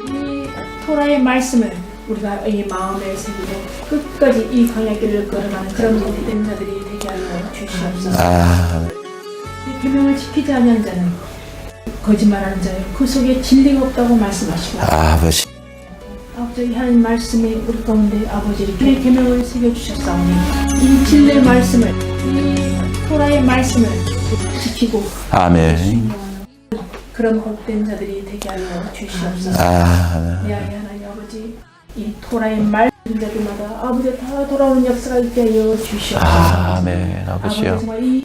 이 토라의 말씀을 우리가 이 마음에 새기고 끝까지 이 광야길을 걸어가는 그런 복된 자들이 되게 하여 주시옵소서. 이 계명을 지키지 아니하는 자는 거짓말하는 자요 그 속에 진리가 없다고 말씀하시고
아버지.
아버지 하나님 말씀이 우리 가운데 아버지 이렇게 계명을 새겨주셨사오니 이 진리의 말씀을 이 토라의 말씀을 지키고
아멘.
그런 복된 자들이 되게 하여 주시옵소서. 내 아이 하나님 아버지 이 토라의 말씀 자들마다 아버지 다 돌아오는 역사가 있게 하여 주시옵소서.
아멘. 아버지요.
아버지 정말 이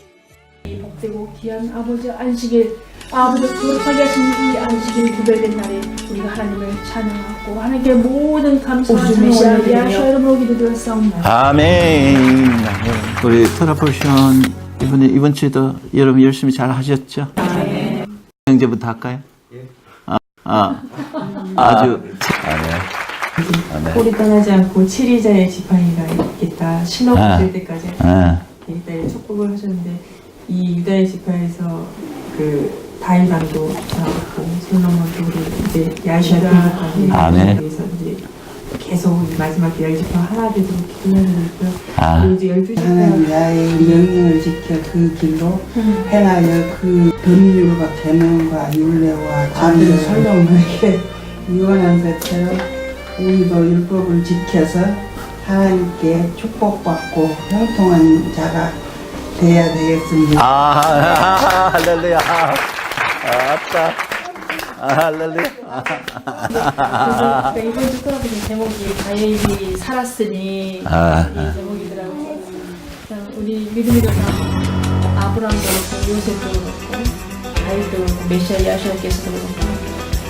복되고 귀한 아버지 안식일 아버지 거룩하게 하신 이 안식일 구별된 날에 우리가 하나님을 찬양하고 하나님께 모든 감사와 찬양을 올려드리며 야훼 이름으로 기도드렸사옵나이다.
아멘. 우리 트러플션 이번 주에도 여러분 열심히 잘 하셨죠? 형제부터 할까요? 아주
꼬리 떠나지 않고 7일자의 지팡이가 있겠다. 신호 될 때까지 일단 축복을 하셨는데 이 유다의 지파에서 그 다윗왕도 나왔고 솔로몬도 우리 이제 야시아까지 그래서 이제 계속 마지막 10지파 하나 되도록 기도해드리고요. 그리고 이제 12지파
하나님 나의 명령을 지켜 그 길로 행하여 그 법률과 계명과 율례와 아들 솔로몬에게 유언한 것처럼 우리도 율법을 지켜서 하나님께 축복받고 형통한 자가 돼야 되겠습니다.
할렐루야. 아따. 할렐루야.
그래서 이번 주 끌어보신 제목이 다윗이 살았으니 이 제목이더라고요. 우리 믿음의 조상 아브라함도 그렇고 요셉도 그렇고 다윗도 그렇고 메시아 야시아께서도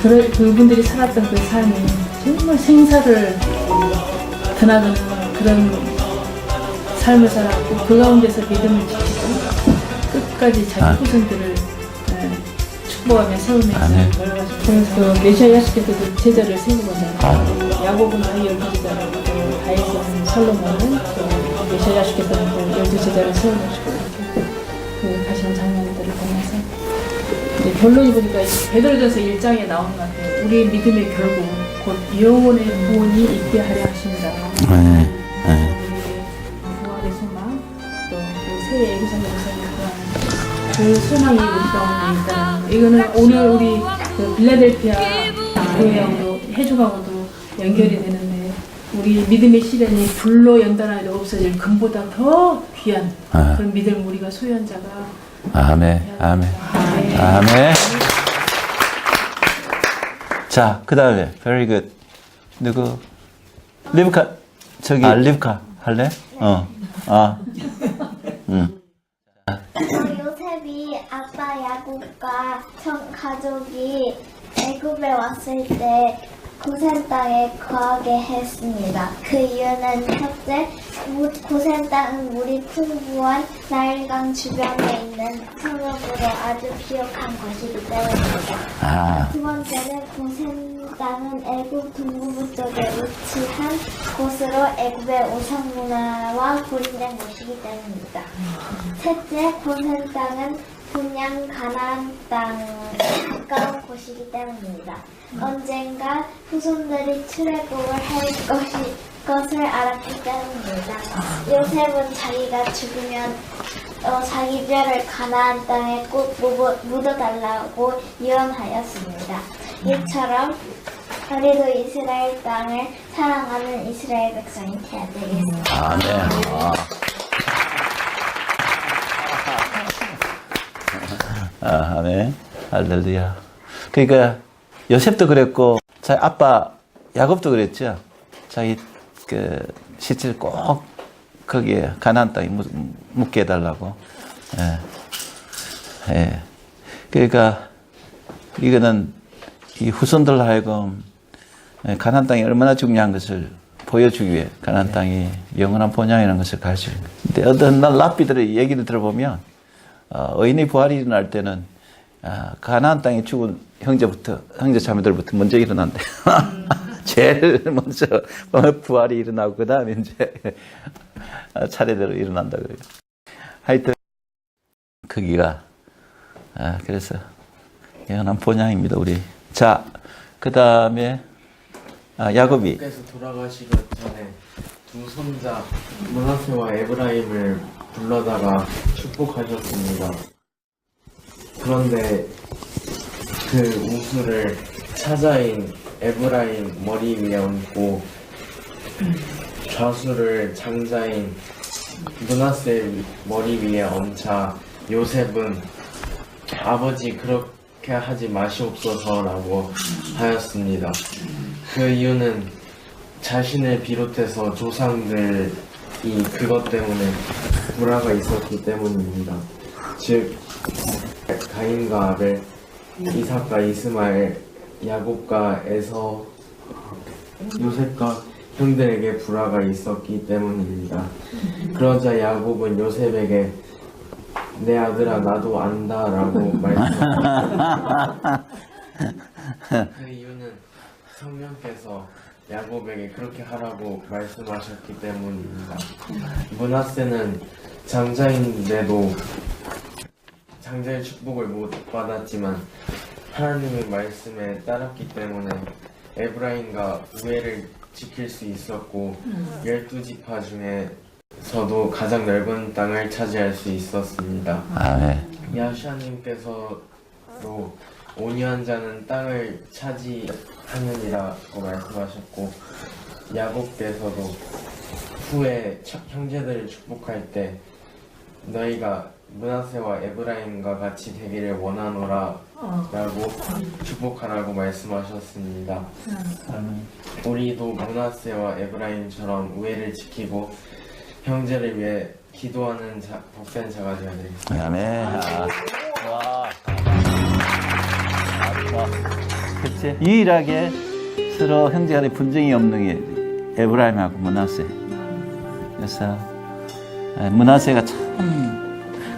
그렇고 그분들이 살았던 그 삶이 정말 생사를 드나드는 그런 삶을 살았고 그 가운데서 믿음을 지키고 끝까지 자기 후손들을 축복하며 세우면서 걸어가지고 그래서 그 메시아 야시께서도 제자를 세우거든요. 야곱은 아이 12제자라고 다윗은 솔로몬은 또 메시아 야시께서는 또 12제자를 세워가지고 이렇게 그 가시는 장면들을 보면서 이제 결론이 보니까 베드로전서 1장에 나오는 것 같아요. 우리의 믿음의 결국 곧 영원의 구원이 있게 하려 하신다. 우리의 부활의 소망 또 새해 예루살렘에서 그 소망이 우리 가운데 있다는 거. 이거는 오늘 우리 그 빌라델피아 교회하고도 해주하고도 연결이 되는데 우리 믿음의 시련이 불로 연단하여도 없어질 금보다 더 귀한 그런 믿음을 우리가 소유한 자가
아멘. 자, 그 다음에 very good. 누구? 리브카. 리브카 할래?
요셉이 아빠 야곱과 전 가족이 애굽에 왔을 때 고센 땅에 거하게 했습니다. 그 이유는 첫째, 고센 땅은 물이 풍부한 나일강 주변에 있는 성읍으로 아주 비옥한 곳이기 때문입니다.
아,
두 번째는 고센 땅은 애굽 동부부 쪽에 위치한 곳으로 애굽의 우상 문화와 고린된 곳이기 때문입니다. 셋째, 고센 땅은 분양 가나안 땅에 가까운 곳이기 때문입니다. 언젠가 후손들이 출애굽을 할 것을 알았기 때문입니다. 요셉은 자기가 죽으면 자기 뼈를 가나안 땅에 꼭 묻어달라고 유언하였습니다. 이처럼 우리도 이스라엘 땅을 사랑하는 이스라엘 백성이 되어야 되겠습니다.
아멘. 아멘. 할렐루야. 그러니까 요셉도 그랬고, 자기 아빠 야곱도 그랬죠. 자기 그 시체를 꼭 거기에 가나안 땅에 묻게 해달라고. 예. 예. 그러니까 이거는 이 후손들 하여금 가나안 땅이 얼마나 중요한 것을 보여주기 위해 가나안 땅이 영원한 본향이라는 것을 가르쳐요. 근데 어떤 날 랍비들의 얘기를 들어보면 의인의 부활이 일어날 때는 가나안 땅에 죽은 형제 자매들부터 먼저 일어난대. 제일 먼저 부활이 일어나고 그 다음에 이제 차례대로 일어난다 그래요. 하여튼 거기가 그래서 영원한 본향입니다 우리. 자, 그 다음에 야곱이
께서 돌아가시기 전에 두 손자 므낫세와 에브라임을 불러다가 축복하셨습니다. 그런데 그 우수를 차자인 에브라임 머리 위에 얹고 좌수를 장자인 므낫세 머리 위에 얹자 요셉은 아버지 그렇게 하지 마시옵소서라고 하였습니다. 그 이유는 자신을 비롯해서 조상들이 그것 때문에 불화가 있었기 때문입니다. 즉 가인과 아벨, 이삭과 이스마엘, 야곱과 에서, 요셉과 형들에게 불화가 있었기 때문입니다. 그러자 야곱은 요셉에게 내 아들아 나도 안다라고 말했습니다. 그 이유는 성령께서 야곱에게 그렇게 하라고 말씀하셨기 때문입니다. 므낫세는 장자인데도 장자의 축복을 못 받았지만 하나님의 말씀에 따랐기 때문에 에브라임과 우애를 지킬 수 있었고 12지파 중에서도 가장 넓은 땅을 차지할 수 있었습니다.
아멘.
야샤님께서도 온유한 자는 땅을 차지하느니라고 말씀하셨고 야곱께서도 후에 형제들을 축복할 때 너희가 므낫세와 에브라임과 같이 되기를 원하노라 라고 축복하라고 말씀하셨습니다. 우리도 므낫세와 에브라임처럼 우애를 지키고 형제를 위해 기도하는 복된 자가 되어야 되겠습니다.
아멘. 와. 그치? 유일하게 서로 형제간에 분쟁이 없는 게 에브라임하고 므낫세. 그래서 므낫세가 참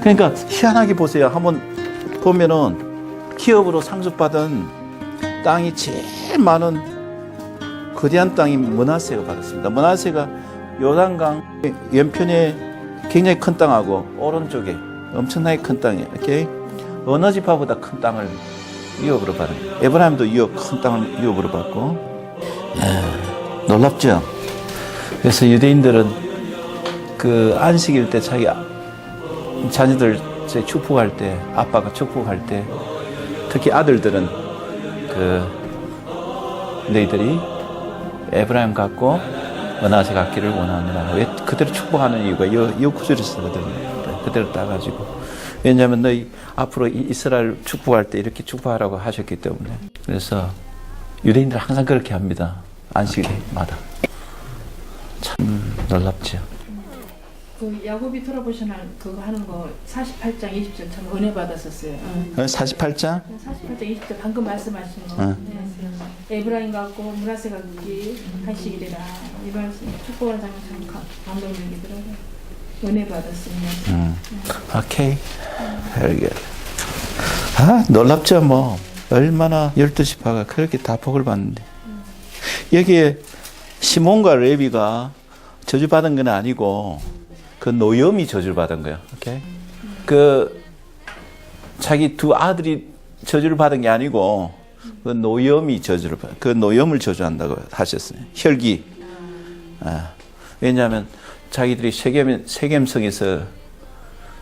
그러니까 희한하게 보세요. 한번 보면은 기업으로 상속받은 땅이 제일 많은 거대한 땅이 므낫세가 받았습니다. 므낫세가 요단강 왼편에 굉장히 큰 땅하고 오른쪽에 엄청나게 큰 땅이 이렇게 어느 지파보다 큰 땅을 유업으로 받은 거예요. 에브라임도 큰 땅을 유업으로 받고 놀랍죠. 그래서 유대인들은 그 안식일 때 자기 자녀들 축복할 때 아빠가 축복할 때 특히 아들들은 너희들이 에브라임 같고 므낫세 같기를 원하느라. 왜 그대로 축복하는 이유가 이 구절에 쓰거든요. 그대로 따가지고. 왜냐하면 너희 앞으로 이스라엘 축복할 때 이렇게 축복하라고 하셨기 때문에. 그래서 유대인들 항상 그렇게 합니다. 안식일마다. 참 놀랍죠.
그 야곱이 돌아보시는 그거 하는 거 48장 20절 참 은혜 받았었어요.
48장?
48장 20절 방금 말씀하신 거.
응.
네. 에브라임 같고 문하세가 그기 한식이래라. 이 말씀 축복하는 장면 참 감동적이더라고요. 은혜 받았습니다.
오케이. Very good. 아, 놀랍죠, 뭐. 얼마나 12지파가 그렇게 다 복을 받는데. 여기에 시몬과 레위가 저주받은 건 아니고, 그 노염이 저주를 받은 거예요. 오케이? 그, 자기 두 아들이 저주를 받은 게 아니고, 그 노염이 저주를 받, 그 노염을 저주한다고 하셨어요. 혈기. 아, 왜냐하면 자기들이 세겜성에서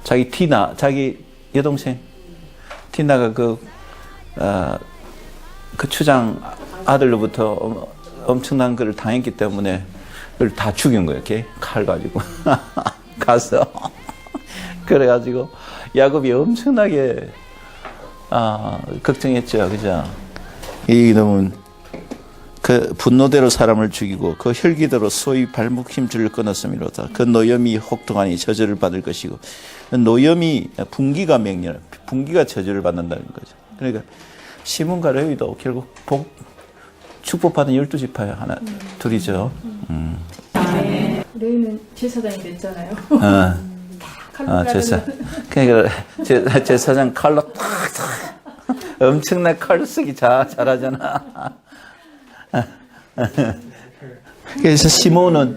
자기 티나, 자기 여동생 티나가 그 추장 아들로부터 엄청난 걸 당했기 때문에 그걸 다 죽인 거예요. 이렇게 칼 가지고 가서 그래가지고 야곱이 엄청나게 걱정했죠, 그죠? 이 놈은 그 분노대로 사람을 죽이고 그 혈기대로 소위 발목 힘줄을 끊었음이로다. 그 노염이 혹독하니 저주를 받을 것이고, 노염이 분기가 맹렬, 분기가 저주를 받는다는 거죠. 그러니까 시몬과 레위도 결국 축복받은 12지파예요. 하나, 둘이죠.
레위는 제사장이 됐잖아요.
그러니까 제사장 칼로 탁 엄청난 칼 쓰기 잘하잖아. 그래서 시몬은,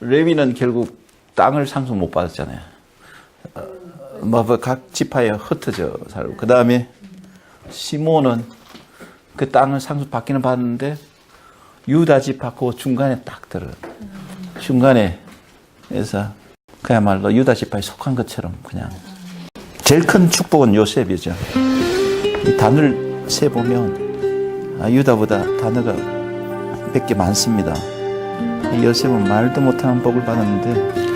레위는 결국 땅을 상속 못 받았잖아요. 각 지파에 흩어져 살고, 그 다음에 시몬은 그 땅을 상속 받기는 받았는데 유다 지파 그 중간에 딱 들어. 중간에 해서 그야말로 유다 지파에 속한 것처럼 그냥. 제일 큰 축복은 요셉이죠. 이 단을 세 보면 유다보다 단어가 몇 개 많습니다. 이 요셉은 말도 못하는 복을 받았는데,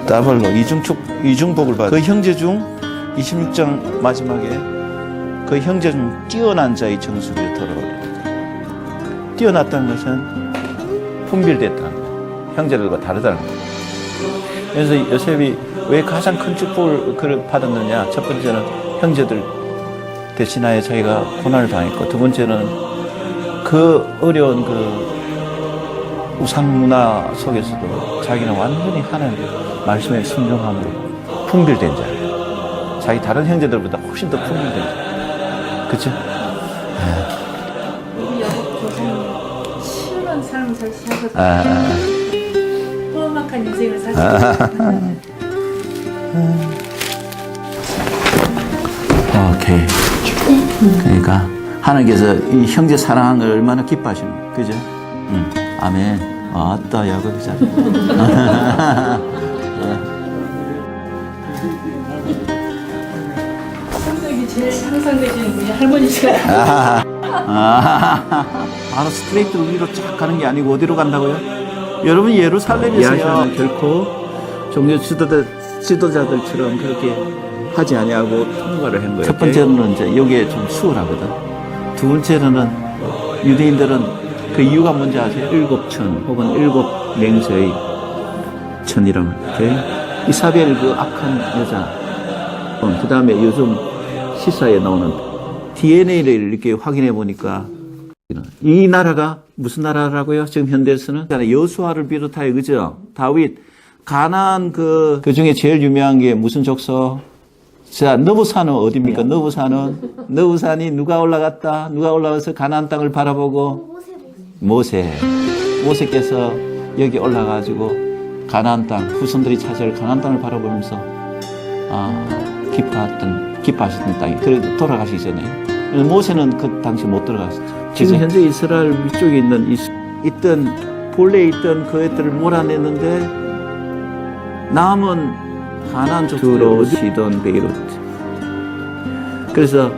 더블로 이중복을 받았어요. 그 형제 중 26장 마지막에 그 형제 중 뛰어난 자의 정수리에 돌아오리라. 뛰어났다는 것은 분별됐다는 거예요. 형제들과 다르다는 거예요. 그래서 요셉이 왜 가장 큰 축복을 받았느냐? 첫 번째는 형제들 대신하에 자기가 고난을 당했고, 두 번째는 그 어려운 그 우상 문화 속에서도 자기는 완전히 하나님 말씀에 순종함으로 풍별된 자예요. 자기 다른 형제들보다 훨씬 더 풍별된 자예요. 그렇죠?
우리 야곱 조상이 심한 삶을 사셨어요. 험악한 인생을 사셨어요.
오케이. 그러니까 하나님께서 이 형제 사랑하는 걸 얼마나 기뻐하시는 거예요. 그죠? 아멘. 아따, 야곱이 잘.
성격이 제일 상상되시는 분이 할머니시가.
바로 스트레이트로 위로 쫙 가는 게 아니고 어디로 간다고요? 여러분, 예루살렘에서요 결코 종교 지도자들처럼 그렇게 하지 아니하고 통과를 한 거예요. 첫 번째는 이제 여기에 좀 수월하거든. 두 번째로는 유대인들은 그 이유가 뭔지 아세요? 7천 혹은 7맹세의 천이라는 거예요. 이사벨 그 악한 여자, 그 다음에 요즘 시사에 나오는 DNA를 이렇게 확인해 보니까 이 나라가 무슨 나라라고요? 지금 현대에서는 여수아를 비롯하여, 그죠? 다윗, 가나안 그 중에 제일 유명한 게 무슨 족속? 자, 너부산은 어디입니까? 너부산이 누가 올라갔다? 누가 올라가서 가나안 땅을 바라보고? 모세께서 여기 올라가지고 가나안 땅, 후손들이 차지할 가나안 땅을 바라보면서 기뻐하셨던 땅이, 그래도 돌아가시기 전에. 모세는 그 당시 못 들어갔었죠. 지금 현재 이스라엘 위쪽에 본래 있던 그 애들을 몰아냈는데 남은 가나안 족속으로 시돈 베이루트. 그래서